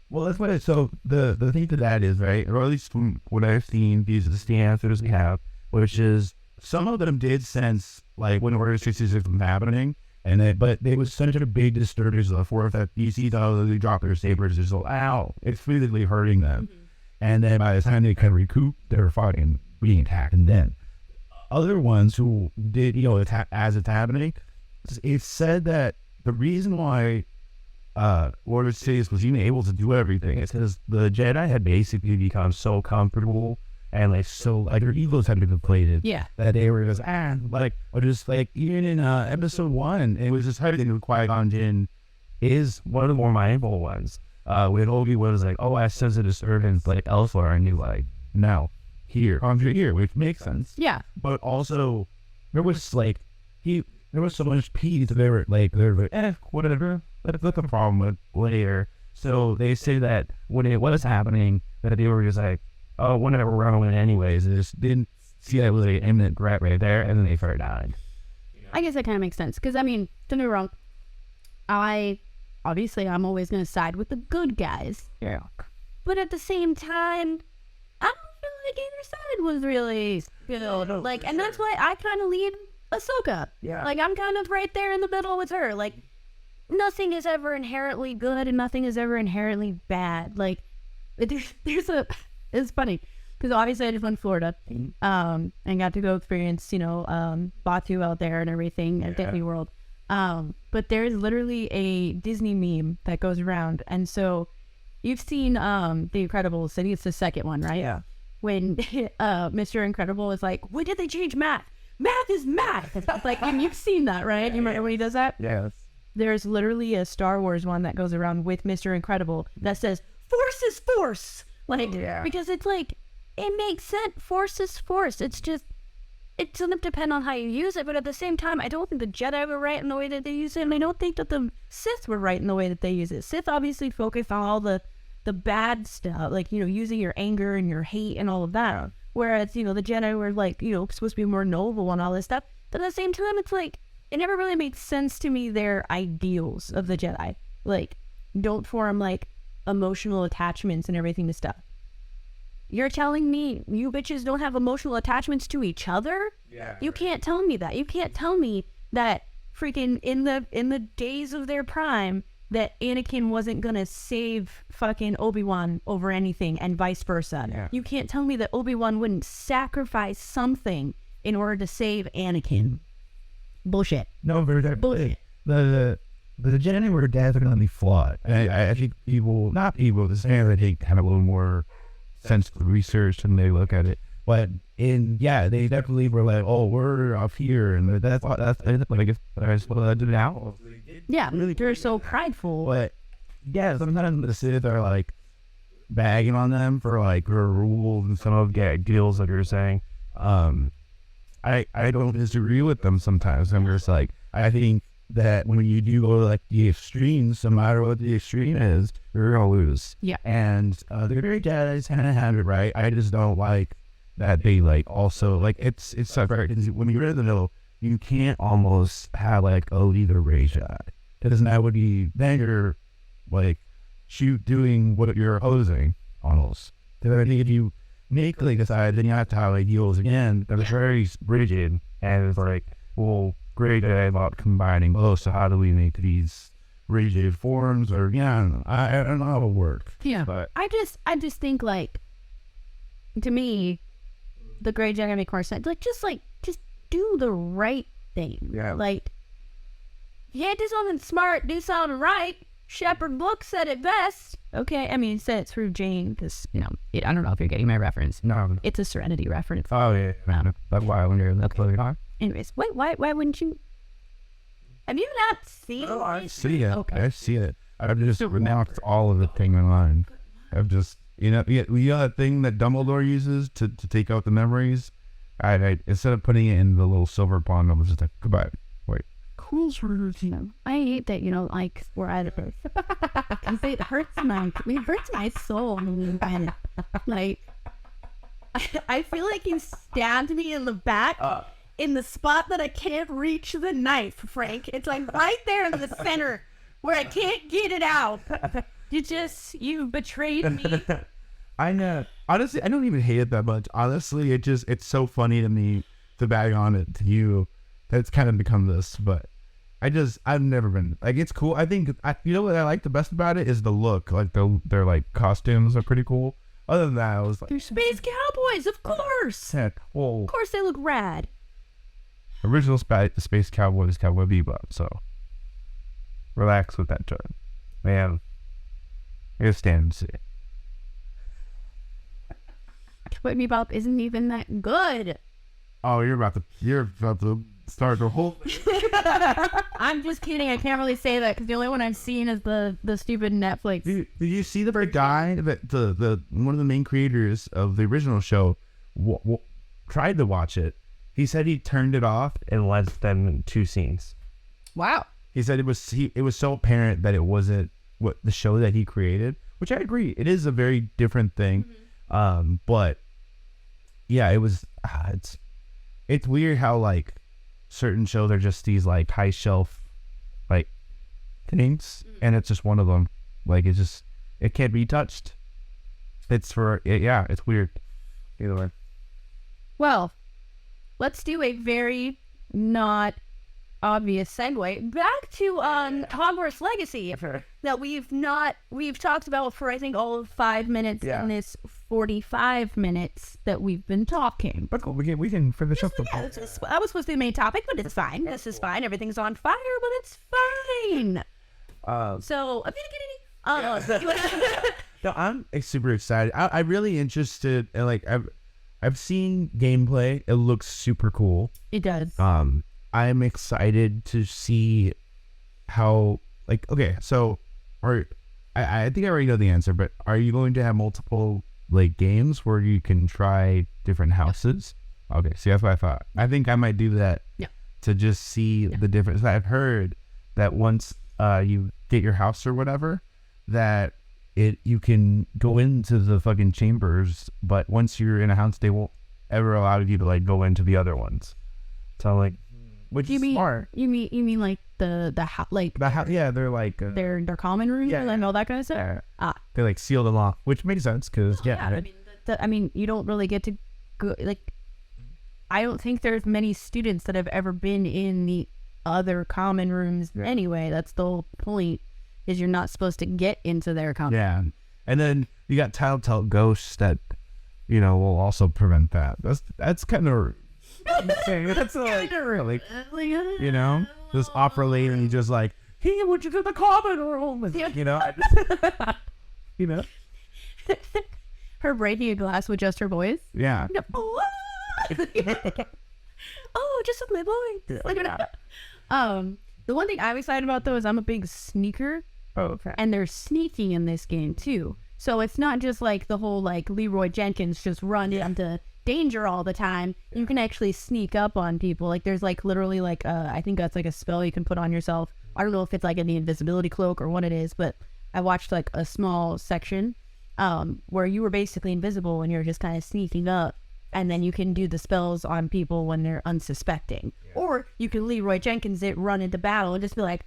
Well, that's what it, so the thing to that is, right, or at least from what I've seen, these are the answers we have, which is some of them did sense, like, when Order 66 was happening, but it was such a big disturbance of the Force that you see they drop their sabers, it's so, ow, it's physically hurting them. Mm-hmm. And then by the time they kind of recoup, they're fighting, being attacked. And then other ones who did, as it's happening, it's said that the reason why Order 6 was even able to do everything is because the Jedi had basically become so comfortable and their egos had been deflated. Yeah. That they were just, even in episode 1, it was just everything with Qui-Gon Jinn is one of the more mindful ones. When Obi-Wan was like, oh, I sense a disturbance like elsewhere, and you like, no, here, which makes sense. Yeah. But also, there was so much peace that they were like, whatever, that's the problem with later. So they say that when it was happening, that they were just like, oh, whatever, we're going anyways. They just didn't see that was an imminent threat right there, and then they started dying. I guess that kind of makes sense, because, I mean, don't get me wrong, obviously, I'm always going to side with the good guys. Yeah. But at the same time, I don't feel like either side was really good. Like, and that's why I kind of lead Ahsoka. Yeah. Like, I'm kind of right there in the middle with her. Like, nothing is ever inherently good and nothing is ever inherently bad. Like, it's funny. Because obviously I just went to Florida and got to go experience, Batu out there and everything at Disney World. But there's literally a Disney meme that goes around. And so you've seen The Incredibles. I think it's the second one, right? Yeah. When Mr. Incredible is like, when did they change math? Math is math. Like, and you've seen that, right? You remember when he does that? Yes. There's literally a Star Wars one that goes around with Mr. Incredible that says, force is force. Like, because it's like, it makes sense. Force is force. It's just, it's going to depend on how you use it, but at the same time, I don't think the Jedi were right in the way that they use it, and I don't think that the Sith were right in the way that they use it. Sith obviously focused on all the bad stuff, like, using your anger and your hate and all of that, whereas, the Jedi were, like, supposed to be more noble and all this stuff, but at the same time, it's like, it never really made sense to me, their ideals of the Jedi. Like, don't form, like, emotional attachments and everything to stuff. You're telling me you bitches don't have emotional attachments to each other? Yeah. You can't tell me that. You can't tell me that freaking in the days of their prime that Anakin wasn't gonna save fucking Obi-Wan over anything and vice versa. Yeah. You can't tell me that Obi-Wan wouldn't sacrifice something in order to save Anakin. Bullshit. No, very bullshit. The Jedi were definitely flawed. I think people, not people, the same, I think have a little more sensitive research and they look at it, but they definitely were like, oh, we're up here, and that's like, if I suppose do now. Yeah, they're so prideful. But yeah, sometimes the Sith are like bagging on them for like their rules and some of the deals that you're saying. I don't disagree with them sometimes. I'm just like, I think that when you do go to like the extremes, no matter what the extreme is, you're gonna lose. Yeah. And the great Jedi's kind of have it right. I just don't like that they like also like it's separate, because when you're in the middle, you can't almost have like a leader rage shot, because that would be then you're like doing what you're opposing almost. Because I think if you make like a side, then you have to have ideals again that are very rigid, and it's like, well, great about combining both. So how do we make these rigid forms? Or I don't know how it works. Yeah, but I just think, like, to me, the Grey Jedi make more sense. Like, just do the right thing. Yeah. Like, do something smart, do something right. Shepherd Book said it best. Okay, I mean, he said it through Jane, because, I don't know if you're getting my reference. No. It's a Serenity reference. Oh, yeah. That's why when you're that's what you're talking. Anyways, wait, why wouldn't you? Have you not seen it? Oh, I see it. Okay. I see it. I've just renounced all of the thing in line. I've just, you know that thing that Dumbledore uses to take out the memories? I instead of putting it in the little silver pond, I was just like, goodbye. Wait. Cool routine. I hate that, like, we're out of it. It hurts my soul. And, like, I feel like you stabbed me in the back in the spot that I can't reach the knife, Frank. It's like right there in the center where I can't get it out. You betrayed me. I know. Honestly, I don't even hate it that much. Honestly, it's so funny to me to bag on it to you. That's kind of become this, but I've never been like, it's cool. I think you know what I like the best about it is the look. Like their like costumes are pretty cool. Other than that, I was like, they're space cowboys, of course. Yeah, cool. Of course, they look rad. Original Space Cowboys, Cowboy Bebop. So relax with that term, man. I gotta stand and see it. Cowboy Bebop isn't even that good. Oh, you're about to start the whole thing. I'm just kidding. I can't really say that because the only one I've seen is the stupid Netflix. Did you see the guy that the one of the main creators of the original show tried to watch it? He said he turned it off in less than 2 scenes. Wow. He said it was so apparent that it wasn't what the show that he created, which I agree. It is a very different thing. Mm-hmm. But yeah, it was. It's weird how like certain shows are just these like high shelf like things, and it's just one of them. Like it can't be touched. It's weird. Either way. Well, let's do a very not obvious segue back to Hogwarts Legacy that we've talked about for I think all of 5 minutes in this 45 minutes that we've been talking. But we can finish up the that was supposed to be the main topic, but it's fine. This is fine. Everything's on fire, but it's fine. So I'm gonna get any. No, I'm super excited. I'm really interested in like I've seen gameplay. It looks super cool. It does. I'm excited to see how, like, okay, so I think I already know the answer, but are you going to have multiple like games where you can try different houses? Okay, see, that's what I thought. I think I might do that to just see the difference. I've heard that once you get your house or whatever, that you can go into the fucking chambers, but once you're in a house, they won't ever allow you to like go into the other ones. So like, which is smart. You mean like the house, like the house? Yeah, they're like their common rooms and all that kind of stuff. Yeah. They like seal them off, which makes sense because I mean, you don't really get to go. Like, I don't think there's many students that have ever been in the other common rooms anyway. That's the whole point. Is you're not supposed to get into their common. Yeah, and then you got telltale ghosts that will also prevent that. That's kind of. That's like really, this opera lady just like, hey, would you do the common room? Her breaking a glass with just her voice. Yeah. Oh, just with my voice. The one thing I'm excited about though is I'm a big sneaker. Oh, okay. And they're sneaking in this game too. So it's not just like the whole like Leroy Jenkins just run into danger all the time. You can actually sneak up on people. Like there's like literally like I think that's like a spell you can put on yourself. I don't know if it's like in the invisibility cloak or what it is, but I watched like a small section where you were basically invisible and you're just kind of sneaking up, and then you can do the spells on people when they're unsuspecting. Or you can Leroy Jenkins it, run into battle and just be like,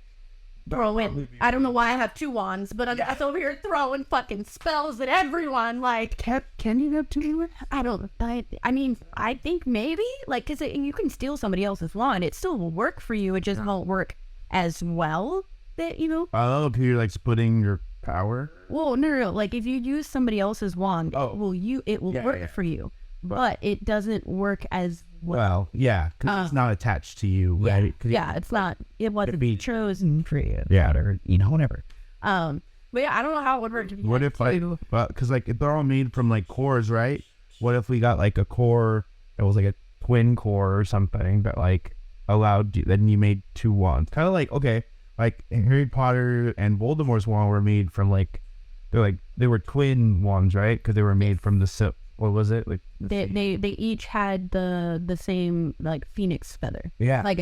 throw in. I don't know why I have 2 wands, but I'm just over here throwing fucking spells at everyone. Like, can you have 2? I don't. I mean, I think maybe like because you can steal somebody else's wand, it still will work for you. It just won't work as well. That Oh, if you're like splitting your power. Well, no. Like if you use somebody else's wand, it will work for you, but it doesn't work as well, yeah, because it's not attached to you, right? It's not. It wasn't be chosen for you. Yeah, or whatever. But yeah, I don't know how it would work. What if because like if they're all made from like cores, right? What if we got like a core that was like a twin core or something that like allowed you? Then you made 2 wands, kind of like like Harry Potter and Voldemort's wand were made from like they were twin wands, right? Because they were made from what was it like? They each had the same like phoenix feather. Yeah. Like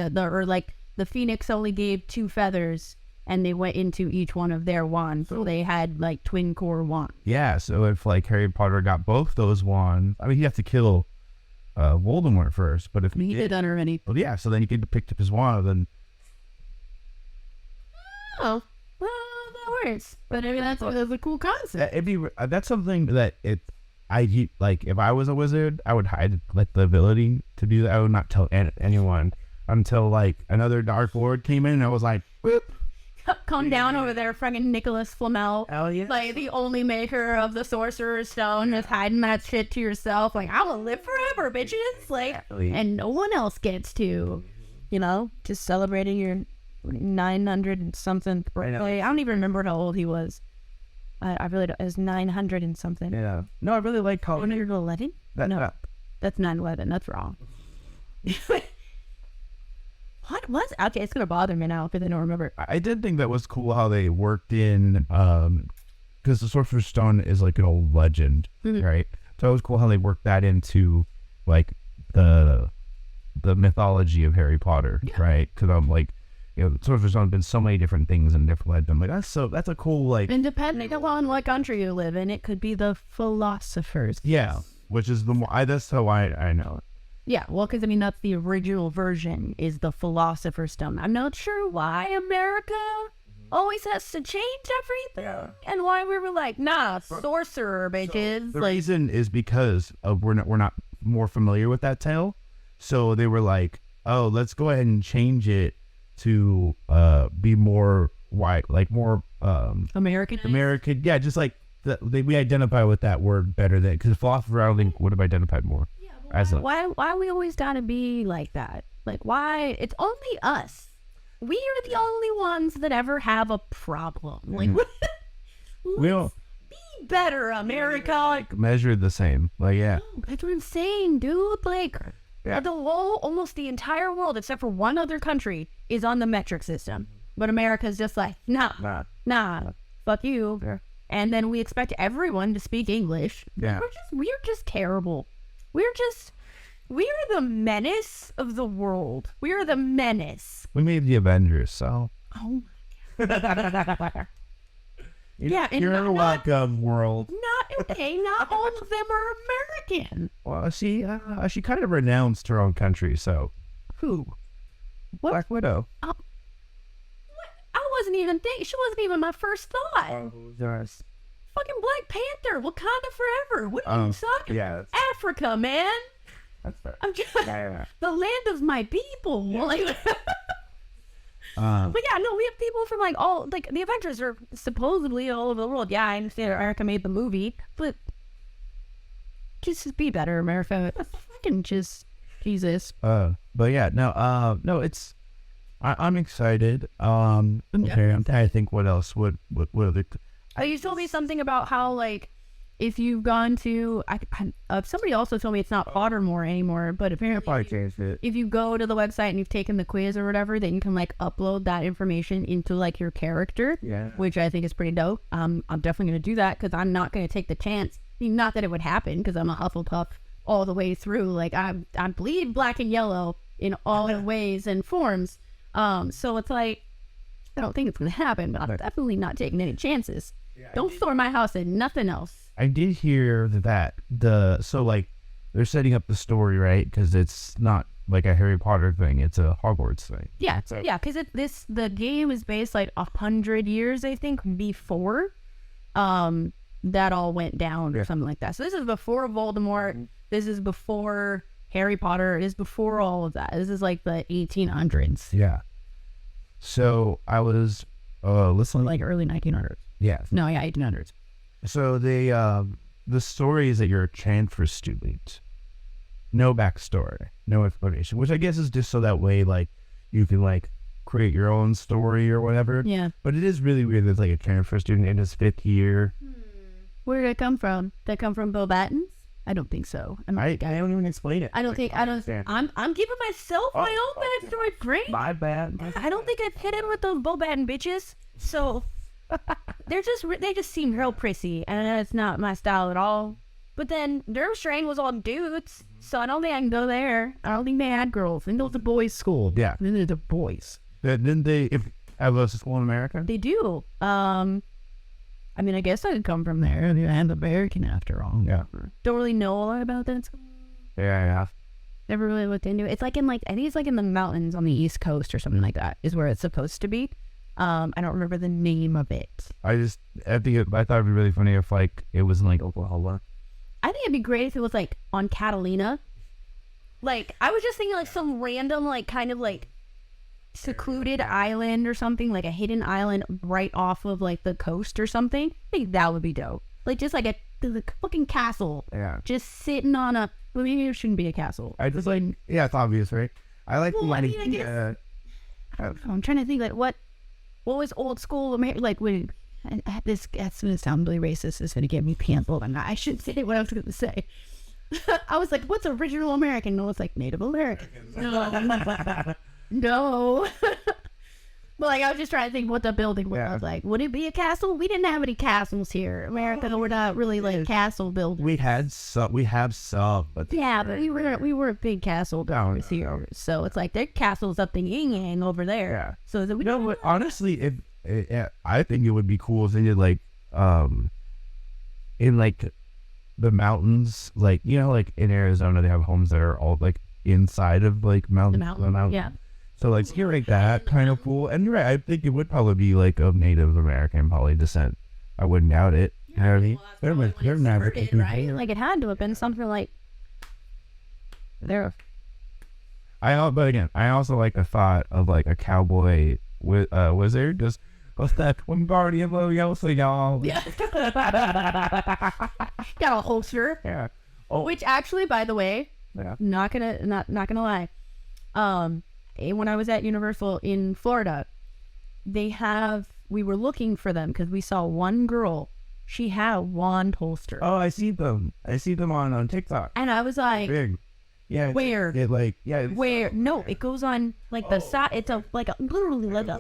the phoenix only gave 2 feathers, and they went into each one of their wands, so they had like twin core wands. Yeah. So if like Harry Potter got both those wands, I mean, he'd have to kill Voldemort first, but if He did that already. well, yeah. So then he could pick up his wand, and Oh, well, that works. But I mean, that's a cool concept. that's something that like if I was a wizard, I would hide like the ability to do that. I would not tell anyone until like another Dark Lord came in, and I was like, whoop. Calm down over there, fucking Nicholas Flamel. Hell yeah. Like the only maker of the Sorcerer's Stone, just hiding that shit to yourself. Like, I will live forever, bitches. Like, and no one else gets to, you know, just celebrating your 900 and something birthday. I don't even remember how old he was. I really don't. It was 900 and something. Yeah. No, I really like how 111? No, that's 911. That's wrong. What was? Okay, it's gonna bother me now because I don't remember. I did think that was cool how they worked in, because the Sorcerer's Stone is like an old legend, right? So it was cool how they worked that into like the mythology of Harry Potter, right? Because I'm like, you know, Sorcerer's Stone has been so many different things and different legends. I'm like, that's a cool like. And depending on what country you live in, it could be the philosophers. Yeah, which is that's how I know it. Yeah, well, because I mean that's the original version is the Philosopher's Stone. I'm not sure why America always has to change everything, and why we were like, nah, sorcerer bitches. The reason is because of we're not more familiar with that tale, so they were like, oh, let's go ahead and change it to be more white, like more American. Yeah, just like we identify with that word better than because philosopher I don't think would have identified more. Why we always gotta be like that? Like, why? It's only us. We are the only ones that ever have a problem. Like, we don't be better, America. Like measured the same. Like, yeah. No, that's what I'm saying, dude. Like, almost the entire world, except for one other country, is on the metric system. But America's just like, nah, fuck you. Yeah. And then we expect everyone to speak English. Yeah. We're just terrible. We're the menace of the world. We are the menace. We made the Avengers, so. Oh my God. Yeah, and you're welcome, world. Not all of them are American. Well, she kind of renounced her own country, so. Who? What? Black Widow. I wasn't even thinking. She wasn't even my first thought. Oh, there's. Fucking Black Panther, Wakanda forever. What are you talking? Yeah, Africa, man. That's fair. I'm just the land of my people. Yeah. Like, but yeah, no, we have people from like all like the Avengers are supposedly all over the world. Yeah, I understand America made the movie, but just be better, America. Fucking just Jesus. But yeah, no, it's. I'm excited. Okay, I'm trying to think what else would other. You told me something about how, like, if you've gone to, somebody also told me it's not Pottermore anymore, but apparently if you go to the website and you've taken the quiz or whatever, then you can, like, upload that information into, like, your character, which I think is pretty dope. I'm definitely going to do that because I'm not going to take the chance. I mean, not that it would happen because I'm a Hufflepuff all the way through. Like, I bleed black and yellow in all ways and forms. So it's like, I don't think it's going to happen, but I'm definitely not taking any chances. Yeah, don't store my house and nothing else. I did hear that so like they're setting up the story, right? Because it's not like a Harry Potter thing; it's a Hogwarts thing. Yeah, because the game is based like 100 years, I think, before that all went down or something like that. So this is before Voldemort. This is before Harry Potter. It is before all of that. This is like the 1800s. Yeah. So I was listening, like early 1900s. Yeah. No, yeah, 1800s. So the story is that you're a transfer student. No backstory, no explanation, which I guess is just so that way, like, you can, like, create your own story or whatever. Yeah. But it is really weird that it's, like, a transfer student in his 5th year. Where did it come from? Did it come from Bill Battens? I don't think so. I don't even explain it. I don't think. I'm giving myself my own backstory. Great. My bad. I don't think I've hit in with those Bobat bitches. So they just seem real prissy, and it's not my style at all. But then Durmstrang was all dudes, so I don't think I can go there. I don't think they had girls. I think it was a boys' school. Yeah. Then they're the boys. Didn't they have a school in America? They do. I mean, I guess I could come from there. I am American after all. Yeah. Don't really know a lot about that school. Yeah. Never really looked into it. It's like I think it's like in the mountains on the East Coast or something like that is where it's supposed to be. I don't remember the name of it. I thought it'd be really funny if like it was in like Oklahoma. I think it'd be great if it was like on Catalina. Like I was just thinking like some random like kind of like secluded island or something, like a hidden island right off of like the coast or something. I think that would be dope. Like just like a fucking castle. Yeah. Just sitting on a. Well, maybe it shouldn't be a castle. I just like. Yeah, it's obvious, right? I like the money. I guess. I'm trying to think like what was old school America like when. That's gonna sound really racist. It's gonna get me canceled. I shouldn't say what I was gonna say. I was like, "What's original American?" No, it's like Native American. No. But like, I was just trying to think what the building was. I was like, would it be a castle? We didn't have any castles here. America, we're not really like castle builders. We have some, but yeah, but we were a big castle builders here. So it's like their castle's up the yin yang over there. Yeah. So that we but honestly, I think it would be cool if they did like in like the mountains, like like in Arizona they have homes that are all like inside of like the mountain. Yeah. So like hearing that kind of cool, and you're right, I think it would probably be like of Native American probably descent. I wouldn't doubt it. You know what I mean? They're never right? Like it had to have been something like there. But again, I also like the thought of like a cowboy wizard just. What's that? One party and low so y'all. Yeah. Got a holster. Yeah. Which actually, by the way, not gonna lie. When I was at Universal in Florida, we were looking for them because we saw one girl. She had a wand holster. Oh, I see them. On TikTok. And I was like, big. Yeah. Where? Where? No, it goes on like the side. It's literally like a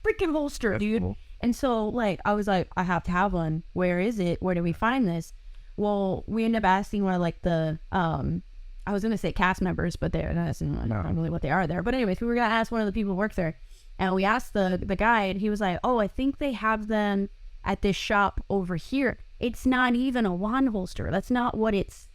freaking holster, dude. Cool. And so like I was like, I have to have one. Where is it? Where do we find this? Well, we ended up asking one of like the I was gonna say cast members, but that's not really what they are there. But anyways, we were gonna ask one of the people who work there, and we asked the guy, and he was like, "Oh, I think they have them at this shop over here. It's not even a wand holster. That's not what it's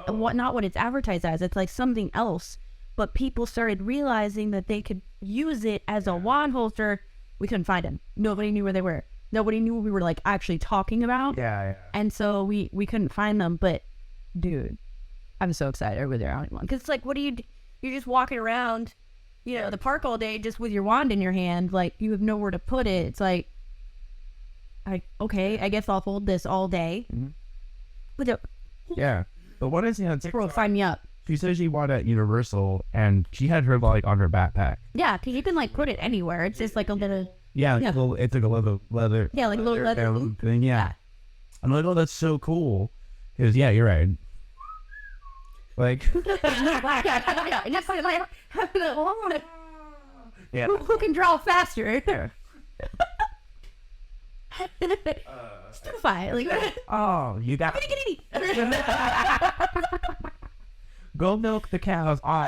not what it's advertised as. It's like something else." But people started realizing that they could use it as a wand holster. We couldn't find them. Nobody knew where they were. Nobody knew what we were like actually talking about. Yeah. And so we couldn't find them. But dude, I'm so excited over there. Because it's like, what do you do? You're just walking around, the park all day just with your wand in your hand. Like, you have nowhere to put it. It's like, okay, I guess I'll hold this all day. Mm-hmm. Yeah. But what is on TikTok? Bro, sign me up. She said she bought at Universal, and she had her like on her backpack. Yeah, because you can like put it anywhere. It's just like a little. Yeah, it's like a leather. Yeah, like a little leather thing. Yeah. I'm like, oh, that's so cool. Because you're right. Like. Yeah. Who can draw faster? Stupefy. Like. Oh, you got. Go milk the cows. Oh,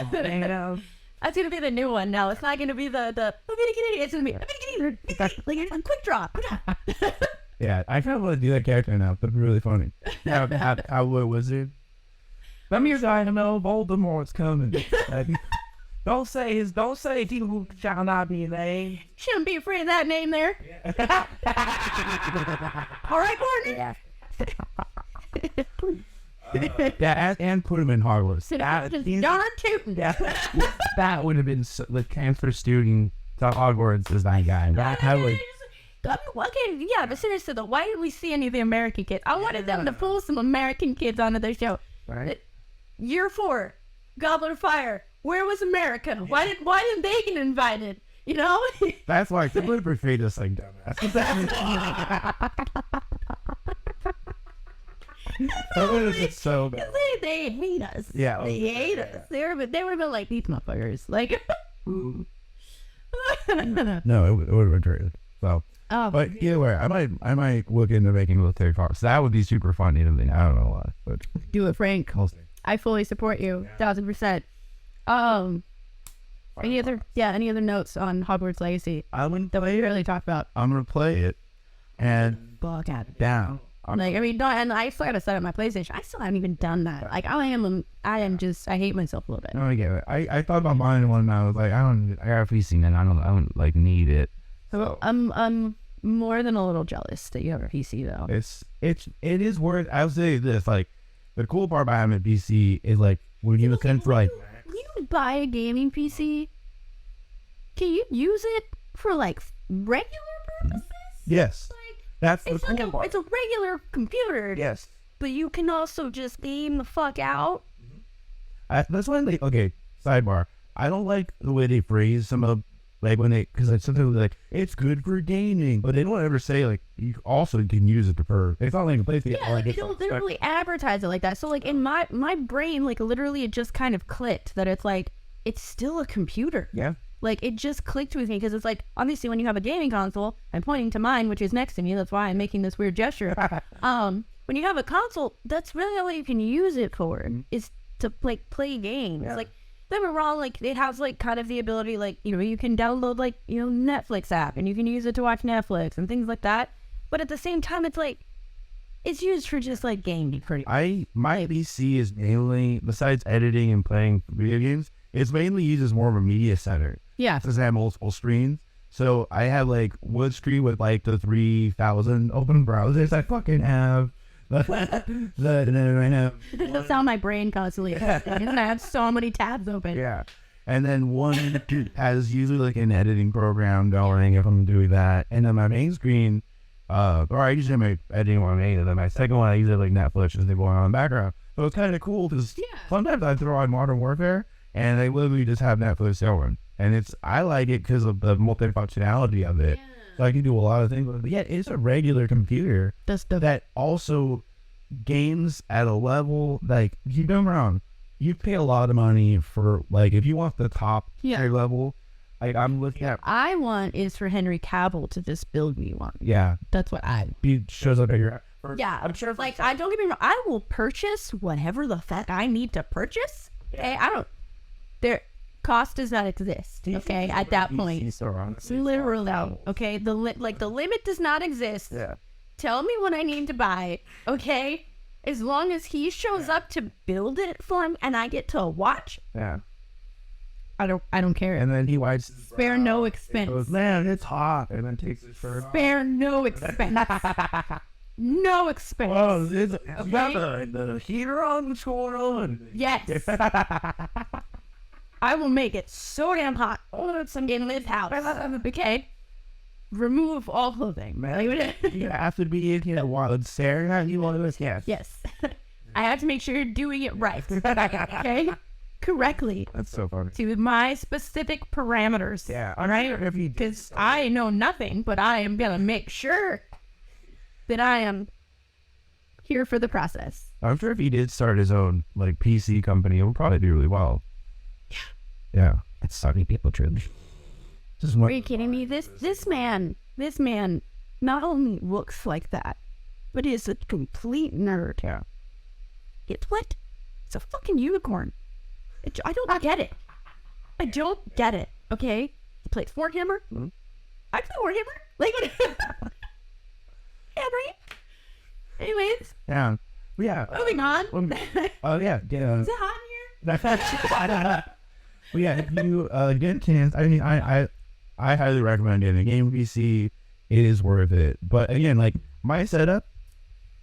that's gonna be the new one now. It's not gonna be the it's gonna be like a quick draw. Yeah, I kind of want to do that character now. That'd be really funny. Cowboy wizard. Let me I know Voldemort's coming. Don't say he shall not be named. Shouldn't be afraid of that name there. Yeah. All right, partner. Yeah. And put him in Hogwarts. Darn tootin'. That would have been the transfer student to Hogwarts is that guy. But seriously though, why didn't we see any of the American kids? I wanted them to pull some American kids onto their show. Right. Year 4, Goblet of Fire. Where was America? Why didn't they get invited? That's why they would portray us like dumbass. That would have been so bad. They hate us. Yeah. They hate us. They would have been like, these motherfuckers. Like, No, it would have been great. So, but either way, I might look into making military parts. That would be super fun. I don't know why, but do it, Frank. I fully support you, 1000%. Any other notes on Hogwarts Legacy that we really talked about? I'm gonna play it and Fuck out down. Like, I mean, and I still gotta set up my PlayStation. I still haven't even done that. Like, I hate myself a little bit. No, I get it. I thought about buying one and I was like, I got a PC and I don't like need it. So I'm more than a little jealous that you have a PC though. It is worth. I would say this, like, the cool part about having a PC is like when you look for like. When you buy a gaming PC, can you use it for like regular purposes? Yes. Like, That's the it's cool like part. it's a regular computer. Yes. But you can also just game the fuck out. That's why okay, sidebar. I don't like the way they phrase some of, like, when they, because it's something like, it's good for gaming, but they don't ever say, like, you also can use it for, it's not like a PlayStation. Yeah, like, they don't really advertise it like that. So, like, in my brain, like, literally it just kind of clicked that it's like, it's still a computer. Yeah. Like, it just clicked with me because it's like, obviously when you have a gaming console, I'm pointing to mine, which is next to me. That's why I'm making this weird gesture. When you have a console, that's really all you can use it for, is to, like, play games. Yeah. Like, don't get me wrong, like, it has, like, kind of the ability, like, you know, you can download, like, you know, Netflix app, and you can use it to watch Netflix and things like that. But at the same time, it's like, it's used for just, like, gaming pretty much. My PC is mainly, besides editing and playing video games, it's mainly used as more of a media center. Yeah. Because I have multiple screens. So I have, like, one screen with, like, the 3,000 open browsers I fucking have. And then I have That's how my brain constantly is. And I have so many tabs open. yeah. And then one has usually like an editing program going if I'm doing that. And then my main screen, or I usually have my editing one main, and then my second one I use it like Netflix as they go on in the background. So it's kind of cool because sometimes I throw on Modern Warfare and they literally just have Netflix going. And I like it because of the multifunctionality of it. So I can do a lot of things with it. But yeah, it's a regular computer that also games at a level, like, you don't wrong. You pay a lot of money for, like, if you want the top tier level, like, I'm looking at. I want is for Henry Cavill to just build me one. Yeah. That's what I. He shows up at your. Yeah. I'm sure. Like, I don't get me wrong. I will purchase whatever the fuck I need to purchase. Okay. Cost does not exist. Okay. At that point. It's literally out. Okay. The limit does not exist. Yeah. Tell me what I need to buy. Okay. As long as he shows up to build it for him and I get to watch. Yeah. I don't care. And then he wipes. Spare no expense. Goes, man, it's hot. And then takes his shirt off. Spare no expense. No expense. Oh, it's the heater on. What's going on? Yes. I will make it so damn hot. Oh, some in this house. Okay. Remove all clothing. Man, you have to be in here while it's staring at you. Yes. I have to make sure you're doing it right. Okay? Correctly. That's so funny. To my specific parameters. Yeah. All right? Because I know nothing, but I am going to make sure that I am here for the process. I'm sure if he did start his own, like, PC company, it would probably do really well. Yeah. That's starting people truly. Are you kidding me? This man not only looks like that, but is a complete nerd. Yeah. It's what? It's a fucking unicorn. I don't get it. I don't get it. Okay? He plays Warhammer. Mm-hmm. I play Warhammer. Like, yeah, right? Anyways. Yeah. Yeah. Moving on. Oh, yeah. Is it hot in here? Well, yeah, if you get a chance, I mean, I highly recommend it. A game PC, it is worth it. But again, like, my setup,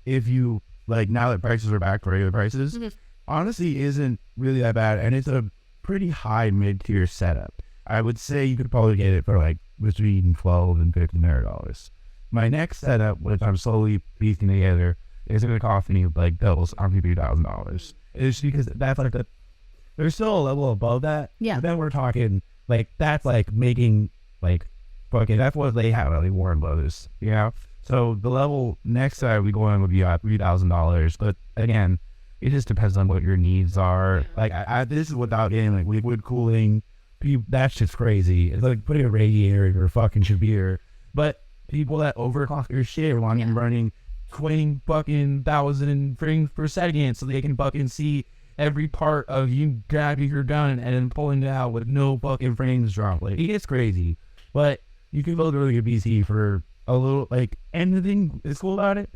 if you, like, now that prices are back to regular prices, honestly isn't really that bad. And it's a pretty high mid-tier setup. I would say you could probably get it for, like, between $12 and $15. My next setup, which I'm slowly piecing together, is going to cost me, like, doubles on $3,000. It's because that's, like, there's still a level above that. Yeah. But then we're talking, like, that's like making, like, fucking, that's what they have, like, Warren Brothers, you know? So the level next that we go on would be $3,000. But again, it just depends on what your needs are. Like this is without getting like liquid cooling. That's just crazy. It's like putting a radiator in your fucking computer. But people that overclock your shit want them running 20 fucking thousand frames per second so they can fucking see every part of you grabbing your gun and then pulling it out with no fucking frames drop. Like, it gets crazy. But you can build a really good PC for a little, like, anything is cool about it.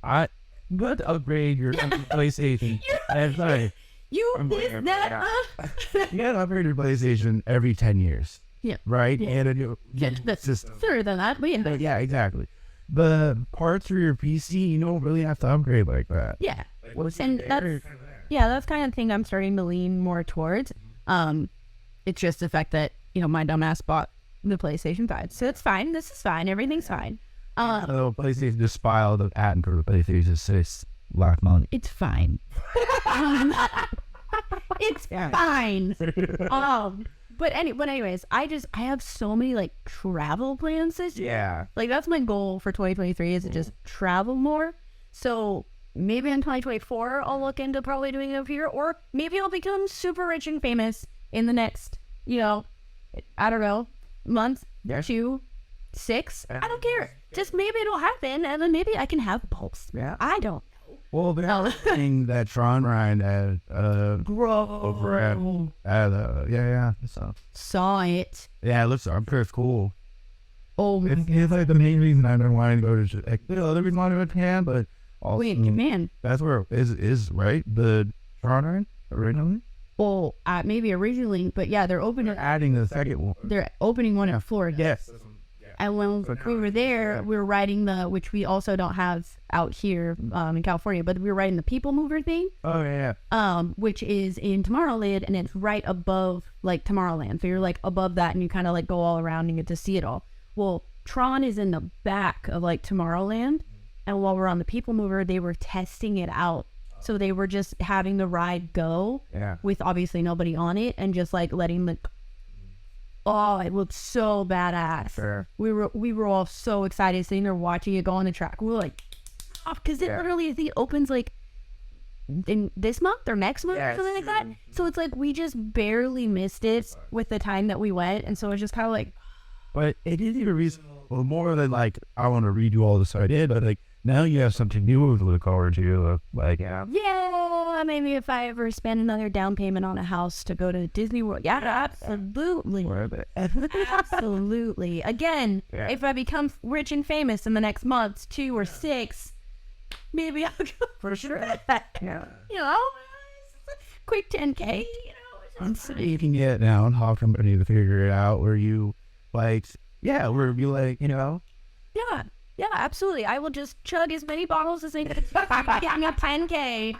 You got to upgrade your PlayStation. I'm sorry. You did that. You got to upgrade your PlayStation every 10 years. Yeah. Right? Yeah. And a new That's system. sooner than that. But Yeah, exactly. The parts for your PC, you don't really have to upgrade like that. yeah. What's And that's kind of the thing I'm starting to lean more towards. It's just the fact that, my dumbass bought the PlayStation 5. So it's fine. This is fine. Everything's fine. PlayStation just filed a patent for the PlayStation 6 last month. It's fine. It's fine. But anyways, I have so many like travel plans this year. Yeah. Like that's my goal for 2023 is to just travel more. So maybe in 2024 I'll look into probably doing it over here, or maybe I'll become super rich and famous in the next, I don't know, month, 2, 6. I don't care. Just maybe it'll happen, and then maybe I can have both. Yeah. I don't. Well, the thing that Tron Ryan at over at so Saw it. yeah, it looks I'm pretty cool. Oh, It's like the main reason I don't want to go to like the other reason I go to Japan, but also wait, man. that's where is right the Tron Ryan originally. Well, maybe originally, but yeah, they're Adding the second one. They're opening one in Florida. Yes. And when we were there, we were riding which we also don't have out here in California, but we were riding the People Mover thing. Oh yeah. Which is in Tomorrowland, and it's right above like Tomorrowland. So you're like above that, and you kind of like go all around and get to see it all. Well, Tron is in the back of like Tomorrowland, and while we're on the People Mover, they were testing it out. So they were just having the ride go with obviously nobody on it, and just like letting the. Oh, it looked so badass. Sure. We were all so excited sitting there watching it go on the track. We were like, oh, because it literally, I think it opens like in this month or next month or something like that. So it's like we just barely missed it with the time that we went, and so it's just kind of like. But it is even reasonable, more than like I want to redo all this I did, but like now you have something new to look forward to. Like yeah, maybe if I ever spend another down payment on a house to go to Disney World, absolutely, absolutely. Again, if I become rich and famous in the next month, 2 or 6, maybe I'll go for sure. Quick 10K. So you can get down how company to figure it out where you like where you like Yeah, absolutely. I will just chug as many bottles as I can. Getting a 10K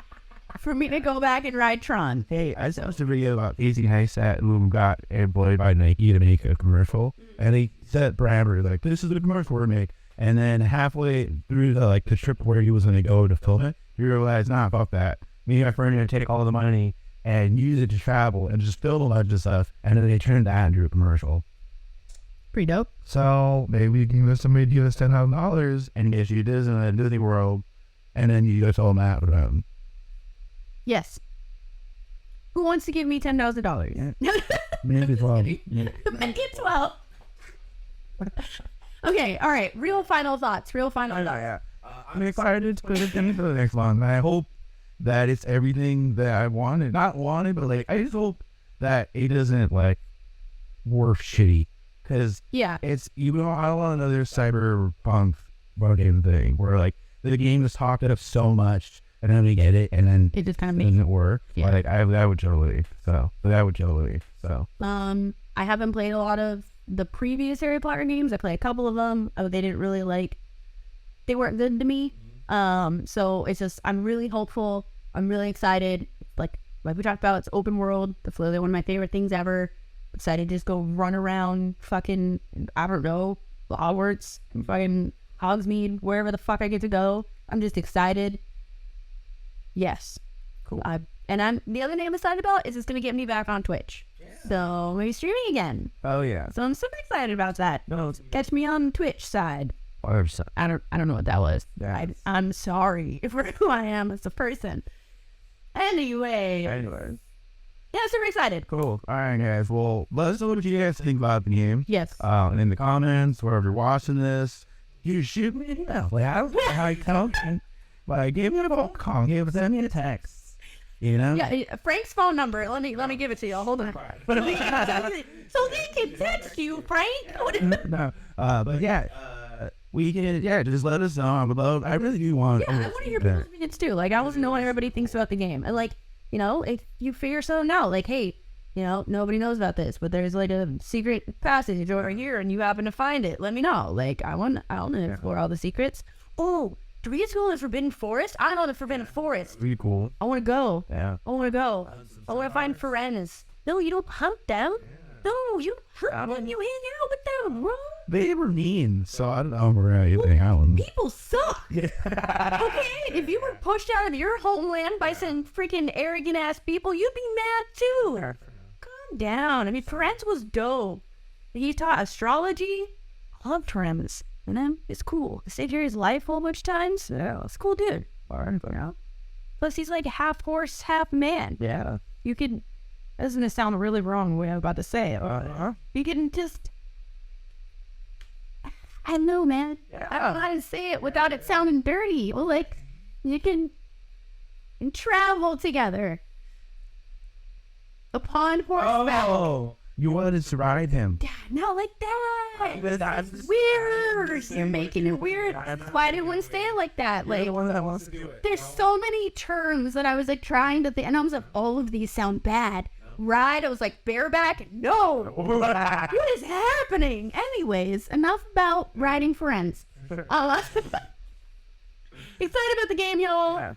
for me to go back and ride Tron. Hey, I watched a video about Casey Neistat who got employed by Nike to make a commercial, and he set parameters like this is the commercial we're make. And then halfway through the trip where he was going to go to film it, he realized, nah, fuck that. Me and my friend are going to take all the money and use it to travel and just film a bunch of stuff, and then they turned that into a commercial. Pretty dope. So maybe you can get somebody to give us $10,000 and get you Disney World, and then you go tell them that. Yes. Who wants to give me $10,000? Maybe 12. Get 12. Okay, all right. Real final thoughts. Yeah. I'm excited to put it into the next one. I hope that it's everything that I wanted. Not wanted, but I just hope that it doesn't work shitty. Because it's, I don't want another cyberpunk game thing where the game is talked up so much and then we get it and then it just kind of doesn't work. Yeah. That would totally. So. I haven't played a lot of the previous Harry Potter games. I played a couple of them. They didn't really they weren't good to me. So it's just, I'm really hopeful. I'm really excited. Like we talked about, it's open world. That's literally one of my favorite things ever. Excited to just go run around fucking, I don't know, Hogwarts, fucking Hogsmeade, wherever the fuck I get to go. I'm just excited. Yes. Cool. The other thing I'm excited about is it's going to get me back on Twitch. Yeah. So maybe streaming again. Oh, yeah. So I'm super excited about that. No, Catch me on Twitch side. I don't know what that was. Yeah. I'm sorry for who I am as a person. Anyway. Yeah, super excited. Cool. All right, guys. Well, let us know what you guys think about the game. Yes. In the comments, wherever you're watching this, you shoot me an email. Like, I don't know how you come. Like, give me a phone call. Send me a text. You know? Yeah, Frank's phone number. Let me give it to you. Hold on. So they can text you, Frank. No. But yeah, we can. Yeah, just let us know. I would love. I really do want. Yeah, I want to hear people's opinions too. Like, I want to know what everybody thinks about the game. And like, you know, if you figure something out, like, hey, you know, nobody knows about this, but there's like a secret passage over here, and you happen to find it. Let me know. Like, I want to explore all the secrets. Oh. Do we get to go in the Forbidden Forest? I know the Forbidden Forest. Really cool. I want to go. Yeah. I want to go. I want to find Martinez. No, you don't hunt them. No, you hurt them. You hang out with them, bro. They were mean, so I don't know if we're going to hang out with them. People suck. Okay? If you were pushed out of your homeland by some freaking arrogant-ass people, you'd be mad, too. Calm down. I mean, Martinez was dope. He taught astrology. I love Martinez. And then it's cool. He saved his life a whole bunch of times. Yeah, it's a cool dude. Plus, he's like half horse, half man. Yeah. You can. That's gonna sound really wrong the way I'm about to say it. You can just. I know, man. Yeah. I don't know how to say it without it sounding dirty. Well, like, you can travel together upon horseback. Oh, you wanted to ride him. Yeah, not like that. That's weird. You're making it weird. Why did one say it like that? Like, You're the one that wants to do it. there's so many terms that I was like trying to think, and I was like, all of these sound bad. Ride, I was like, bareback? No. What is happening? Anyways, enough about riding friends. Excited about the game, y'all.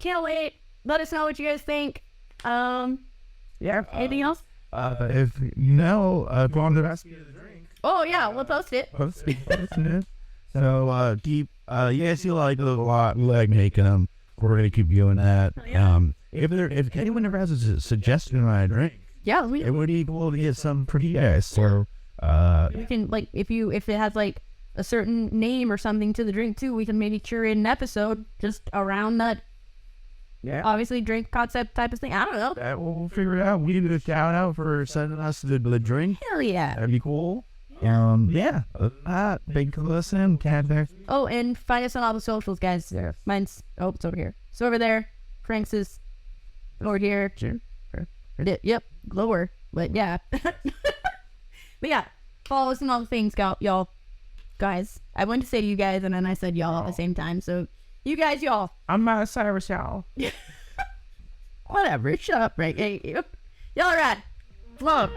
Can't wait. Let us know what you guys think. Yeah. Anything else? If you know, go on to the recipe of the drink. Oh yeah, we'll post it. Posting it. So keep. You guys see like those a lot. We like making them. We're gonna keep doing that. Oh, yeah. If anyone ever has a suggestion on a drink, Yeah, it would be cool to get some pretty guys. So we can, like, if it has like a certain name or something to the drink too, we can maybe curate an episode just around that. Yeah. Obviously, drink concept type of thing. I don't know. We'll figure it out. We need a shout out for sending us the drink. Hell yeah. That'd be cool. Yeah. Thank you for listening. Oh, and find us on all the socials, guys. Mine's it's over here. So over there. Frank's is over here. Sure. Yep, lower. But yeah. But yeah, follow us on all the things, y'all. Guys, I wanted to say you guys, and then I said y'all at the same time. So you guys, y'all. I'm Miles Cyrus, y'all. Whatever. Shut up, right? Hey, y'all are rad. Love.